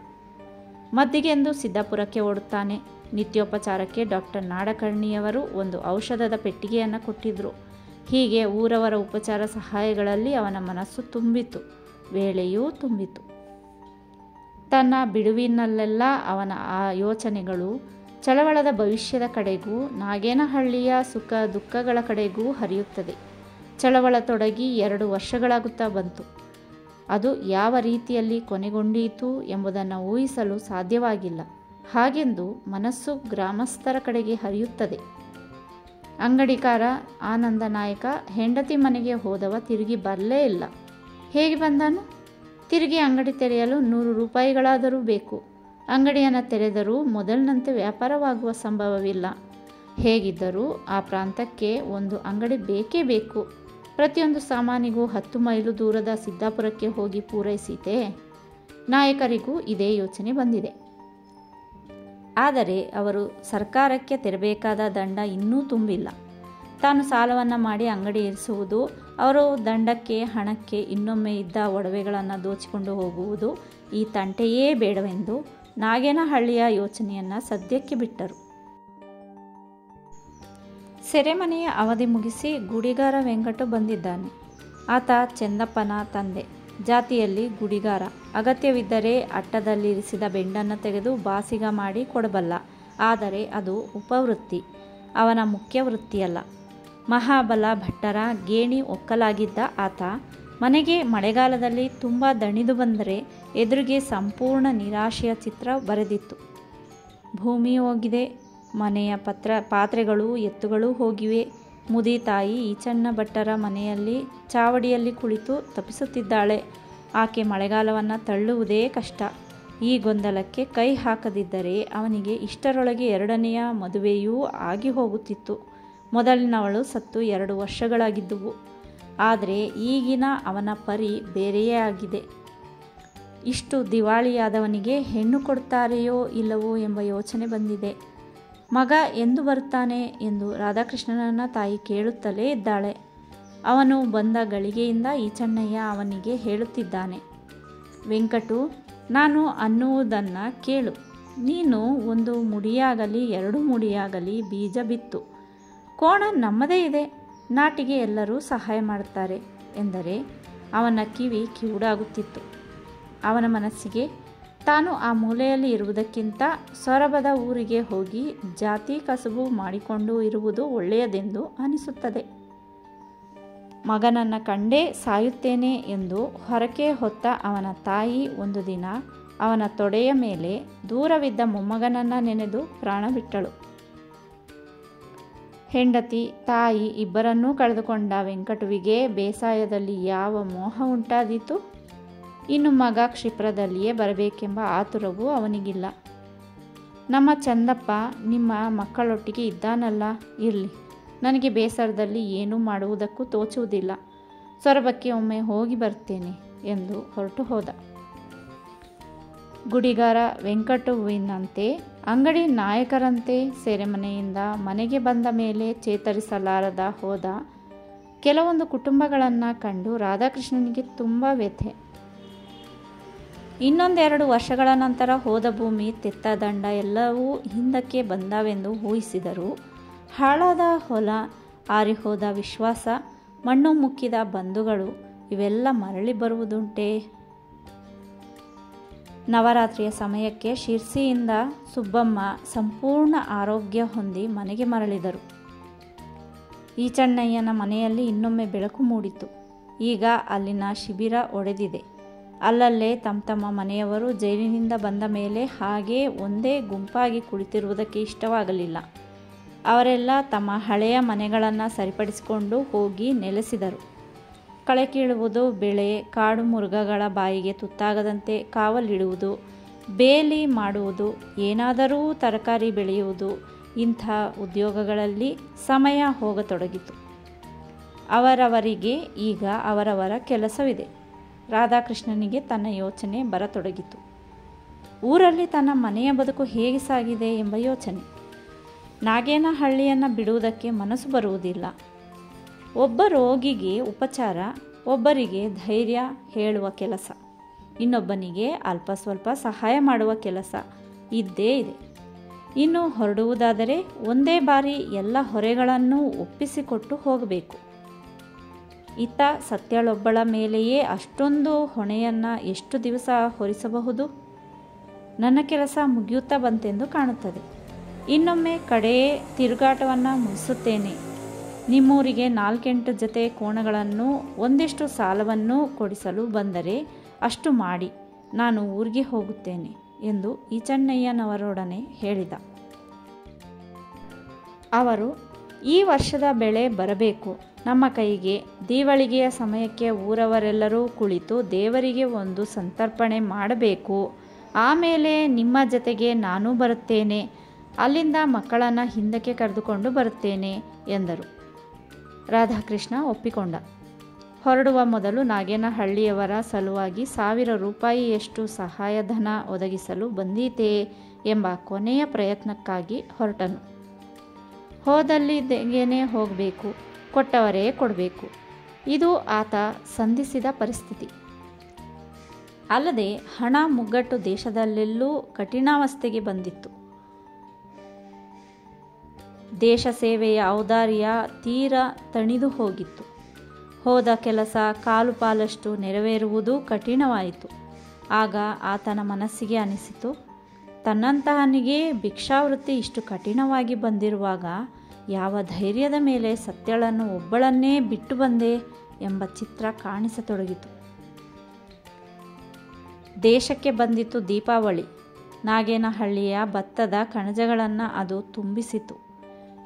ಮದ್ದಿಗೆಂದು ಸಿದ್ದಾಪುರಕ್ಕೆ ಓಡುತ್ತಾನೆ. ನಿತ್ಯೋಪಚಾರಕ್ಕೆ ಡಾಕ್ಟರ್ ನಾಡಕರ್ಣಿಯವರು ಒಂದು ಔಷಧದ ಪೆಟ್ಟಿಗೆಯನ್ನು ಕೊಟ್ಟಿದ್ದರು. ಹೀಗೆ ಊರವರ ಉಪಚಾರ ಸಹಾಯಗಳಲ್ಲಿ ಅವನ ಮನಸ್ಸು ತುಂಬಿತು, ವೇಳೆಯೂ ತುಂಬಿತು. ತನ್ನ ಬಿಡುವಿನಲ್ಲೆಲ್ಲ ಅವನ ಆ ಯೋಚನೆಗಳು ಚಳವಳದ ಭವಿಷ್ಯದ ಕಡೆಗೂ ನಾಗೇನಹಳ್ಳಿಯ ಸುಖ ದುಃಖಗಳ ಕಡೆಗೂ ಹರಿಯುತ್ತದೆ. ಚಳವಳ ತೊಡಗಿ 2 ವರ್ಷಗಳಾಗುತ್ತಾ ಬಂತು. ಅದು ಯಾವ ರೀತಿಯಲ್ಲಿ ಕೊನೆಗೊಂಡೀತು ಎಂಬುದನ್ನು ಊಹಿಸಲು ಸಾಧ್ಯವಾಗಿಲ್ಲ. ಹಾಗೆಂದು ಮನಸ್ಸು ಗ್ರಾಮಸ್ಥರ ಕಡೆಗೆ ಹರಿಯುತ್ತದೆ. ಅಂಗಡಿಕಾರ ಆನಂದ ನಾಯಕ ಹೆಂಡತಿ ಮನೆಗೆ ಹೋದವ ತಿರುಗಿ ಬರಲೇ ಇಲ್ಲ. ಹೇಗೆ ಬಂದನು? ತಿರುಗಿ ಅಂಗಡಿ ತೆರೆಯಲು 100 ರೂಪಾಯಿಗಳಾದರೂ ಬೇಕು. ಅಂಗಡಿಯನ್ನು ತೆರೆದರೂ ಮೊದಲಿನಂತೆ ವ್ಯಾಪಾರವಾಗುವ ಸಂಭವವಿಲ್ಲ. ಹೇಗಿದ್ದರೂ ಆ ಪ್ರಾಂತಕ್ಕೆ ಒಂದು ಅಂಗಡಿ ಬೇಕೇ ಬೇಕು. ಪ್ರತಿಯೊಂದು ಸಾಮಾನಿಗೂ 10 ಮೈಲು ದೂರದ ಸಿದ್ದಾಪುರಕ್ಕೆ ಹೋಗಿ ಪೂರೈಸಿತೆ. ನಾಯಕರಿಗೂ ಇದೇ ಯೋಚನೆ ಬಂದಿದೆ. ಆದರೆ ಅವರು ಸರ್ಕಾರಕ್ಕೆ ತೆರಬೇಕಾದ ದಂಡ ಇನ್ನೂ ತುಂಬಿಲ್ಲ. ತಾನು ಸಾಲವನ್ನು ಮಾಡಿ ಅಂಗಡಿ ಇರಿಸುವುದು, ಅವರು ದಂಡಕ್ಕೆ ಹಣಕ್ಕೆ ಇನ್ನೊಮ್ಮೆ ಇದ್ದ ಒಡವೆಗಳನ್ನು ದೋಚಿಕೊಂಡು ಹೋಗುವುದು, ಈ ತಂಟೆಯೇ ಬೇಡವೆಂದು ನಾಗೇನಹಳ್ಳಿಯ ಯೋಚನೆಯನ್ನು ಸದ್ಯಕ್ಕೆ ಬಿಟ್ಟರು. ಸೆರೆಮನೆಯ ಅವಧಿ ಮುಗಿಸಿ ಗುಡಿಗಾರ ವೆಂಕಟು ಬಂದಿದ್ದಾನೆ. ಆತ ಚಂದಪ್ಪನ ತಂದೆ. ಜಾತಿಯಲ್ಲಿ ಗುಡಿಗಾರ. ಅಗತ್ಯವಿದ್ದರೆ ಅಟ್ಟದಲ್ಲಿರಿಸಿದ ಬೆಂಡನ್ನು ತೆಗೆದು ಬಾಸಿಗ ಮಾಡಿ ಕೊಡಬಲ್ಲ. ಆದರೆ ಅದು ಉಪವೃತ್ತಿ, ಅವನ ಮುಖ್ಯ ವೃತ್ತಿಯಲ್ಲ. ಮಹಾಬಲ ಭಟ್ಟರ ಗೇಣಿ ಒಕ್ಕಲಾಗಿದ್ದ ಆತ ಮನೆಗೆ ಮಳೆಗಾಲದಲ್ಲಿ ತುಂಬ ದಣಿದು ಬಂದರೆ ಎದುರಿಗೆ ಸಂಪೂರ್ಣ ನಿರಾಶೆಯ ಚಿತ್ರ ಬರೆದಿತ್ತು. ಭೂಮಿ ಹೋಗಿದೆ, ಮನೆಯ ಪಾತ್ರೆಗಳು ಎತ್ತುಗಳು ಹೋಗಿವೆ. ಮುದಿ ತಾಯಿ ಈಚಣ್ಣ ಭಟ್ಟರ ಮನೆಯಲ್ಲಿ ಚಾವಡಿಯಲ್ಲಿ ಕುಳಿತು ತಪಿಸುತ್ತಿದ್ದಾಳೆ. ಆಕೆ ಮಳೆಗಾಲವನ್ನು ತಳ್ಳುವುದೇ ಕಷ್ಟ. ಈ ಗೊಂದಲಕ್ಕೆ ಕೈ ಹಾಕದಿದ್ದರೆ ಅವನಿಗೆ ಇಷ್ಟರೊಳಗೆ ಎರಡನೆಯ ಮದುವೆಯೂ ಆಗಿ ಹೋಗುತ್ತಿತ್ತು. ಮೊದಲಿನವಳು ಸತ್ತು 2 ವರ್ಷಗಳಾಗಿದ್ದುವು. ಆದರೆ ಈಗಿನ ಅವನ ಪರಿ ಬೇರೆಯೇ ಆಗಿದೆ. ಇಷ್ಟು ದಿವಾಳಿಯಾದವನಿಗೆ ಹೆಣ್ಣು ಕೊಡ್ತಾರೆಯೋ ಇಲ್ಲವೋ ಎಂಬ ಯೋಚನೆ ಬಂದಿದೆ. ಮಗ ಎಂದು ಬರುತ್ತಾನೆ ಎಂದು ರಾಧಾಕೃಷ್ಣನನ್ನ ತಾಯಿ ಕೇಳುತ್ತಲೇ ಇದ್ದಾಳೆ. ಅವನು ಬಂದ ಗಳಿಗೆಯಿಂದ ಈಚಣ್ಣಯ್ಯ ಅವನಿಗೆ ಹೇಳುತ್ತಿದ್ದಾನೆ, ವೆಂಕಟು, ನಾನು ಅನ್ನುವುದನ್ನು ಕೇಳು. ನೀನು 1 ಮುಡಿಯಾಗಲಿ 2 ಮುಡಿಯಾಗಲಿ ಬೀಜ ಬಿತ್ತು. ಕೋಣ ನಮ್ಮದೇ ಇದೆ, ನಾಟಿಗೆ ಎಲ್ಲರೂ ಸಹಾಯ ಮಾಡುತ್ತಾರೆ ಎಂದರೆ ಅವನ ಕಿವಿ ಕಿವುಡಾಗುತ್ತಿತ್ತು. ಅವನ ಮನಸ್ಸಿಗೆ ತಾನು ಆ ಮೂಲೆಯಲ್ಲಿ ಇರುವುದಕ್ಕಿಂತ ಸೊರಬದ ಊರಿಗೆ ಹೋಗಿ ಜಾತಿ ಕಸುಬು ಮಾಡಿಕೊಂಡು ಇರುವುದು ಒಳ್ಳೆಯದೆಂದು ಅನಿಸುತ್ತದೆ. ಮಗನನ್ನು ಕಂಡೇ ಸಾಯುತ್ತೇನೆ ಎಂದು ಹೊರಕೆ ಹೊತ್ತ ಅವನ ತಾಯಿ ಒಂದು ದಿನ ಅವನ ತೊಡೆಯ ಮೇಲೆ ದೂರವಿದ್ದ ಮೊಮ್ಮಗನನ್ನು ನೆನೆದು ಪ್ರಾಣ ಬಿಟ್ಟಳು. ಹೆಂಡತಿ ತಾಯಿ ಇಬ್ಬರನ್ನೂ ಕಳೆದುಕೊಂಡ ವೆಂಕಟುವಿಗೆ ಬೇಸಾಯದಲ್ಲಿ ಯಾವ ಮೋಹ ಉಂಟಾದೀತು? ಇನ್ನು ಮಗ ಕ್ಷಿಪ್ರದಲ್ಲಿಯೇ ಬರಬೇಕೆಂಬ ಆತುರವೂ ಅವನಿಗಿಲ್ಲ. ನಮ್ಮ ಚಂದಪ್ಪ ನಿಮ್ಮ ಮಕ್ಕಳೊಟ್ಟಿಗೆ ಇದ್ದಾನಲ್ಲ, ಇರಲಿ, ನನಗೆ ಬೇಸರದಲ್ಲಿ ಏನೂ ಮಾಡುವುದಕ್ಕೂ ತೋಚುವುದಿಲ್ಲ. ಸೊರಬಕ್ಕೆ ಒಮ್ಮೆ ಹೋಗಿ ಬರ್ತೇನೆ ಎಂದು ಹೊರಟು ಹೋದ. ಗುಡಿಗಾರ ವೆಂಕಟುವಿನಂತೆ ಅಂಗಡಿ ನಾಯಕರಂತೆ ಸೆರೆಮನೆಯಿಂದ ಮನೆಗೆ ಬಂದ ಮೇಲೆ ಚೇತರಿಸಲಾರದ ಹೋದ ಕೆಲವೊಂದು ಕುಟುಂಬಗಳನ್ನು ಕಂಡು ರಾಧಾಕೃಷ್ಣನಿಗೆ ತುಂಬ ವ್ಯಥೆ. 1-2 ವರ್ಷಗಳ ನಂತರ ಹೋದ ಭೂಮಿ, ತೆತ್ತ ದಂಡ ಎಲ್ಲವೂ ಹಿಂದಕ್ಕೆ ಬಂದವೆಂದು ಊಹಿಸಿದರು. ಹಾಳಾದ ಹೊಲ, ಆರಿಹೋದ ವಿಶ್ವಾಸ, ಮಣ್ಣು ಮುಕ್ಕಿದ ಬಂಧುಗಳು ಇವೆಲ್ಲ ಮರಳಿ ಬರುವುದುಂಟೇ? ನವರಾತ್ರಿಯ ಸಮಯಕ್ಕೆ ಶಿರ್ಸಿಯಿಂದ ಸುಬ್ಬಮ್ಮ ಸಂಪೂರ್ಣ ಆರೋಗ್ಯ ಹೊಂದಿ ಮನೆಗೆ ಮರಳಿದರು. ಈಚಣ್ಣಯ್ಯನ ಮನೆಯಲ್ಲಿ ಇನ್ನೊಮ್ಮೆ ಬೆಳಕು ಮೂಡಿತು. ಈಗ ಅಲ್ಲಿನ ಶಿಬಿರ ಒಡೆದಿದೆ. ಅಲ್ಲಲ್ಲೇ ತಮ್ಮ ಮನೆಯವರು ಜೈಲಿನಿಂದ ಬಂದ ಮೇಲೆ ಹಾಗೇ ಒಂದೇ ಗುಂಪಾಗಿ ಕುಳಿತಿರುವುದಕ್ಕೆ ಇಷ್ಟವಾಗಲಿಲ್ಲ. ಅವರೆಲ್ಲ ತಮ್ಮ ಹಳೆಯ ಮನೆಗಳನ್ನು ಸರಿಪಡಿಸಿಕೊಂಡು ಹೋಗಿ ನೆಲೆಸಿದರು. ಕಳೆ ಕೀಳುವುದು, ಬೆಳೆ, ಕಾಡು ಮೃಗಗಳ ಬಾಯಿಗೆ ತುತ್ತಾಗದಂತೆ ಕಾವಲಿಡುವುದು, ಬೇಲಿ ಮಾಡುವುದು, ಏನಾದರೂ ತರಕಾರಿ ಬೆಳೆಯುವುದು, ಇಂಥ ಉದ್ಯೋಗಗಳಲ್ಲಿ ಸಮಯ ಹೋಗತೊಡಗಿತು. ಅವರವರಿಗೆ ಈಗ ಅವರವರ ಕೆಲಸವಿದೆ. ರಾಧಾಕೃಷ್ಣನಿಗೆ ತನ್ನ ಯೋಚನೆ ಬರತೊಡಗಿತು. ಊರಲ್ಲಿ ತನ್ನ ಮನೆಯ ಬದುಕು ಹೇಗೆ ಸಾಗಿದೆ ಎಂಬ ಯೋಚನೆ. ನಾಗೇನಹಳ್ಳಿಯನ್ನು ಬಿಡುವುದಕ್ಕೆ ಮನಸ್ಸು ಬರುವುದಿಲ್ಲ. ಒಬ್ಬ ರೋಗಿಗೆ ಉಪಚಾರ, ಒಬ್ಬರಿಗೆ ಧೈರ್ಯ ಹೇಳುವ ಕೆಲಸ, ಇನ್ನೊಬ್ಬನಿಗೆ ಅಲ್ಪ ಸ್ವಲ್ಪ ಸಹಾಯ ಮಾಡುವ ಕೆಲಸ ಇದ್ದೇ ಇದೆ. ಇನ್ನು ಹೊರಡುವುದಾದರೆ ಒಂದೇ ಬಾರಿ ಎಲ್ಲ ಹೊರೆಗಳನ್ನು ಒಪ್ಪಿಸಿಕೊಟ್ಟು ಹೋಗಬೇಕು. ಇತ್ತ ಸತ್ಯಳೊಬ್ಬಳ ಮೇಲೆಯೇ ಅಷ್ಟೊಂದು ಹೊಣೆಯನ್ನು ಎಷ್ಟು ದಿವಸ ಹೊರಿಸಬಹುದು? ನನ್ನ ಕೆಲಸ ಮುಗಿಯುತ್ತಾ ಬಂತೆಂದು ಕಾಣುತ್ತದೆ. ಇನ್ನೊಮ್ಮೆ ಕಡೆಯೇ ತಿರುಗಾಟವನ್ನು ಮುಗಿಸುತ್ತೇನೆ. ನಿಮ್ಮೂರಿಗೆ 4-8 ಜೊತೆ ಕೋಣಗಳನ್ನು ಒಂದಿಷ್ಟು ಸಾಲವನ್ನು ಕೊಡಿಸಲು ಬಂದರೆ ಅಷ್ಟು ಮಾಡಿ ನಾನು ಊರಿಗೆ ಹೋಗುತ್ತೇನೆ ಎಂದು ಈಚಣ್ಣಯ್ಯನವರೊಡನೆ ಹೇಳಿದ. ಅವರು, ಈ ವರ್ಷದ ಬೆಳೆ ಬರಬೇಕು ನಮ್ಮ ಕೈಗೆ. ದೀವಳಿಗೆಯ ಸಮಯಕ್ಕೆ ಊರವರೆಲ್ಲರೂ ಕುಳಿತು ದೇವರಿಗೆ ಒಂದು ಸಂತರ್ಪಣೆ ಮಾಡಬೇಕು. ಆಮೇಲೆ ನಿಮ್ಮ ಜೊತೆಗೆ ನಾನೂ ಬರುತ್ತೇನೆ. ಅಲ್ಲಿಂದ ಮಕ್ಕಳನ್ನು ಹಿಂದಕ್ಕೆ ಕರೆದುಕೊಂಡು ಬರುತ್ತೇನೆ ಎಂದರು. ರಾಧಾಕೃಷ್ಣ ಒಪ್ಪಿಕೊಂಡ. ಹೊರಡುವ ಮೊದಲು ನಾಗೇನಹಳ್ಳಿಯವರ ಸಲುವಾಗಿ 1000 ರೂಪಾಯಿಯಷ್ಟು ಸಹಾಯಧನ ಒದಗಿಸಲು ಬಂದೀತೆ ಎಂಬ ಕೊನೆಯ ಪ್ರಯತ್ನಕ್ಕಾಗಿ ಹೊರಟನು. ಹೋದಲ್ಲಿದ್ದೇನೆ ಹೋಗಬೇಕು, ಕೊಟ್ಟವರೇ ಕೊಡಬೇಕು. ಇದು ಆತ ಸಂಧಿಸಿದ ಪರಿಸ್ಥಿತಿ. ಅಲ್ಲದೆ ಹಣ ಮುಗ್ಗಟ್ಟು ದೇಶದಲ್ಲೆಲ್ಲೂ ಕಠಿಣಾವಸ್ಥೆಗೆ ಬಂದಿತ್ತು. ದೇಶ ಸೇವೆಯ ಔದಾರ್ಯ ತೀರ ತಣಿದು ಹೋಗಿತ್ತು. ಹೋದ ಕೆಲಸ ಕಾಲು ಪಾಲಷ್ಟು ನೆರವೇರುವುದು ಕಠಿಣವಾಯಿತು. ಆಗ ಆತನ ಮನಸ್ಸಿಗೆ ಅನಿಸಿತು, ತನ್ನಂತಹನಿಗೆ ಭಿಕ್ಷಾವೃತ್ತಿ ಇಷ್ಟು ಕಠಿಣವಾಗಿ ಬಂದಿರುವಾಗ ಯಾವ ಧೈರ್ಯದ ಮೇಲೆ ಸತ್ಯಳನ್ನು ಒಬ್ಬಳನ್ನೇ ಬಿಟ್ಟು ಬಂದೆ ಎಂಬ ಚಿತ್ರ ಕಾಣಿಸತೊಡಗಿತು. ದೇಶಕ್ಕೆ ಬಂದಿತು ದೀಪಾವಳಿ. ನಾಗೇನಹಳ್ಳಿಯ ಭತ್ತದ ಕಣಜಗಳನ್ನು ಅದು ತುಂಬಿಸಿತು.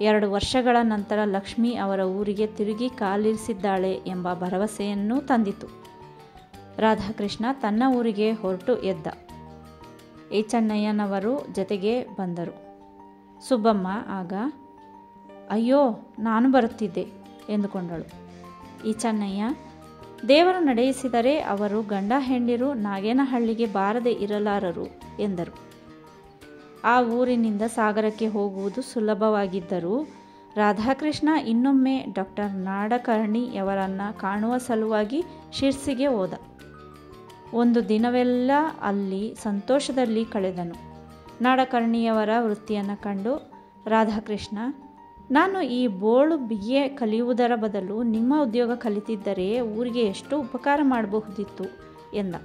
2 ವರ್ಷಗಳ ನಂತರ ಲಕ್ಷ್ಮಿ ಅವರ ಊರಿಗೆ ತಿರುಗಿ ಕಾಲಿರಿಸಿದ್ದಾಳೆ ಎಂಬ ಭರವಸೆಯನ್ನೂ ತಂದಿತು. ರಾಧಾಕೃಷ್ಣ ತನ್ನ ಊರಿಗೆ ಹೊರಟು ಎದ್ದ. ಈಚಣ್ಣಯ್ಯನವರು ಜೊತೆಗೆ ಬಂದರು. ಸುಬ್ಬಮ್ಮ ಆಗ ಅಯ್ಯೋ ನಾನು ಬರುತ್ತಿದ್ದೆ ಎಂದುಕೊಂಡಳು. ಈಚಣ್ಣಯ್ಯ ದೇವರು ನಡೆಯಿಸಿದರೆ ಅವರು ಗಂಡ ಹೆಂಡಿರು ನಾಗೇನಹಳ್ಳಿಗೆ ಬಾರದೆ ಇರಲಾರರು ಎಂದರು. ಆ ಊರಿನಿಂದ ಸಾಗರಕ್ಕೆ ಹೋಗುವುದು ಸುಲಭವಾಗಿದ್ದರೂ ರಾಧಾಕೃಷ್ಣ ಇನ್ನೊಮ್ಮೆ ಡಾಕ್ಟರ್ ನಾಡಕರ್ಣಿಯವರನ್ನು ಕಾಣುವ ಸಲುವಾಗಿ ಶಿರ್ಸಿಗೆ ಹೋದ. ಒಂದು ದಿನವೆಲ್ಲ ಅಲ್ಲಿ ಸಂತೋಷದಲ್ಲಿ ಕಳೆದನು. ನಾಡಕರ್ಣಿಯವರ ವೃತ್ತಿಯನ್ನು ಕಂಡು ರಾಧಾಕೃಷ್ಣ, ನಾನು ಈ ಬೋಳು BA ಕಲಿಯುವುದರ ಬದಲು ನಿಮ್ಮ ಉದ್ಯೋಗ ಕಲಿತಿದ್ದರೆ ಊರಿಗೆ ಎಷ್ಟು ಉಪಕಾರ ಮಾಡಬಹುದಿತ್ತು ಎಂದ.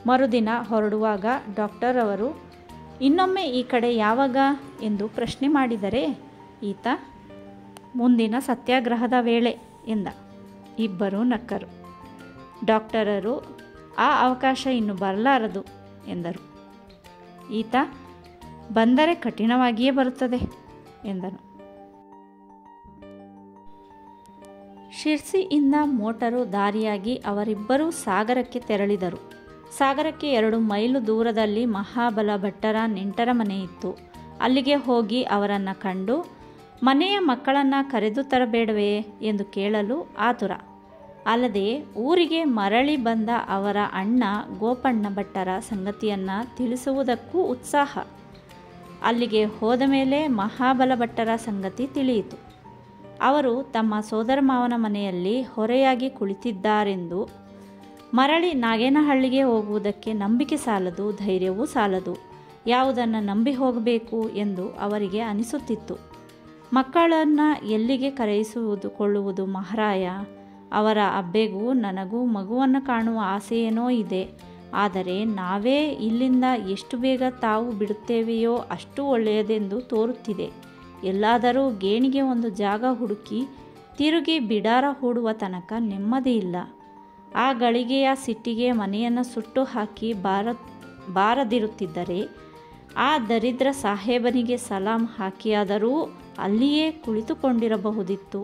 ಮರುದಿನ ಹೊರಡುವಾಗ ಡಾಕ್ಟರ್ ಅವರು ಇನ್ನೊಮ್ಮೆ ಈ ಕಡೆ ಯಾವಾಗ ಎಂದು ಪ್ರಶ್ನೆ ಮಾಡಿದರೆ ಈತ ಮುಂದಿನ ಸತ್ಯಾಗ್ರಹದ ವೇಳೆ ಎಂದ. ಇಬ್ಬರೂ ನಕ್ಕರು. ಡಾಕ್ಟರರು ಆ ಅವಕಾಶ ಇನ್ನು ಬರಲಾರದು ಎಂದರು. ಈತ ಬಂದರೆ ಕಠಿಣವಾಗಿಯೇ ಬರುತ್ತದೆ ಎಂದನು. ಶಿರ್ಸಿಯಿಂದ ಮೋಟರು ದಾರಿಯಾಗಿ ಅವರಿಬ್ಬರೂ ಸಾಗರಕ್ಕೆ ತೆರಳಿದರು. ಸಾಗರಕ್ಕೆ 2 ಮೈಲು ದೂರದಲ್ಲಿ ಮಹಾಬಲ ಭಟ್ಟರ ನೆಂಟರ ಮನೆಯಿತ್ತು. ಅಲ್ಲಿಗೆ ಹೋಗಿ ಅವರನ್ನು ಕಂಡು ಮನೆಯ ಮಕ್ಕಳನ್ನು ಕರೆದು ತರಬೇಡವೇ ಎಂದು ಕೇಳಲು ಆತುರ. ಅಲ್ಲದೆ ಊರಿಗೆ ಮರಳಿ ಬಂದ ಅವರ ಅಣ್ಣ ಗೋಪಣ್ಣ ಭಟ್ಟರ ಸಂಗತಿಯನ್ನು ತಿಳಿಸುವುದಕ್ಕೂ ಉತ್ಸಾಹ. ಅಲ್ಲಿಗೆ ಹೋದ ಮೇಲೆ ಮಹಾಬಲ ಭಟ್ಟರ ಸಂಗತಿ ತಿಳಿಯಿತು. ಅವರು ತಮ್ಮ ಸೋದರ ಮಾವನ ಮನೆಯಲ್ಲಿ ಹೊರೆಯಾಗಿ ಕುಳಿತಿದ್ದಾರೆಂದು, ಮರಳಿ ನಾಗೇನಹಳ್ಳಿಗೆ ಹೋಗುವುದಕ್ಕೆ ನಂಬಿಕೆ ಸಾಲದು, ಧೈರ್ಯವೂ ಸಾಲದು, ಯಾವುದನ್ನು ನಂಬಿ ಹೋಗಬೇಕು ಎಂದು ಅವರಿಗೆ ಅನಿಸುತ್ತಿತ್ತು. ಮಕ್ಕಳನ್ನು ಎಲ್ಲಿಗೆ ಕರೆಯಿಸಿಕೊಳ್ಳುವುದು ಮಹಾರಾಯ? ಅವರ ಅಬ್ಬೆಗೂ ನನಗೂ ಮಗುವನ್ನು ಕಾಣುವ ಆಸೆಯೇನೋ ಇದೆ. ಆದರೆ ನಾವೇ ಇಲ್ಲಿಂದ ಎಷ್ಟು ಬೇಗ ತಾವು ಬಿಡುತ್ತೇವೆಯೋ ಅಷ್ಟು ಒಳ್ಳೆಯದೆಂದು ತೋರುತ್ತಿದೆ. ಎಲ್ಲಾದರೂ ಗೇಣಿಗೆ ಒಂದು ಜಾಗ ಹುಡುಕಿ ತಿರುಗಿ ಬಿಡಾರ ಹೂಡುವ ತನಕ ನೆಮ್ಮದಿ ಇಲ್ಲ. ಆ ಗಳಿಗೆಯ ಸಿಟ್ಟಿಗೆ ಮನೆಯನ್ನು ಸುಟ್ಟು ಹಾಕಿ ಬಾರದಿರುತ್ತಿದ್ದರೆ ಆ ದರಿದ್ರ ಸಾಹೇಬನಿಗೆ ಸಲಾಂ ಹಾಕಿಯಾದರೂ ಅಲ್ಲಿಯೇ ಕುಳಿತುಕೊಂಡಿರಬಹುದಿತ್ತು.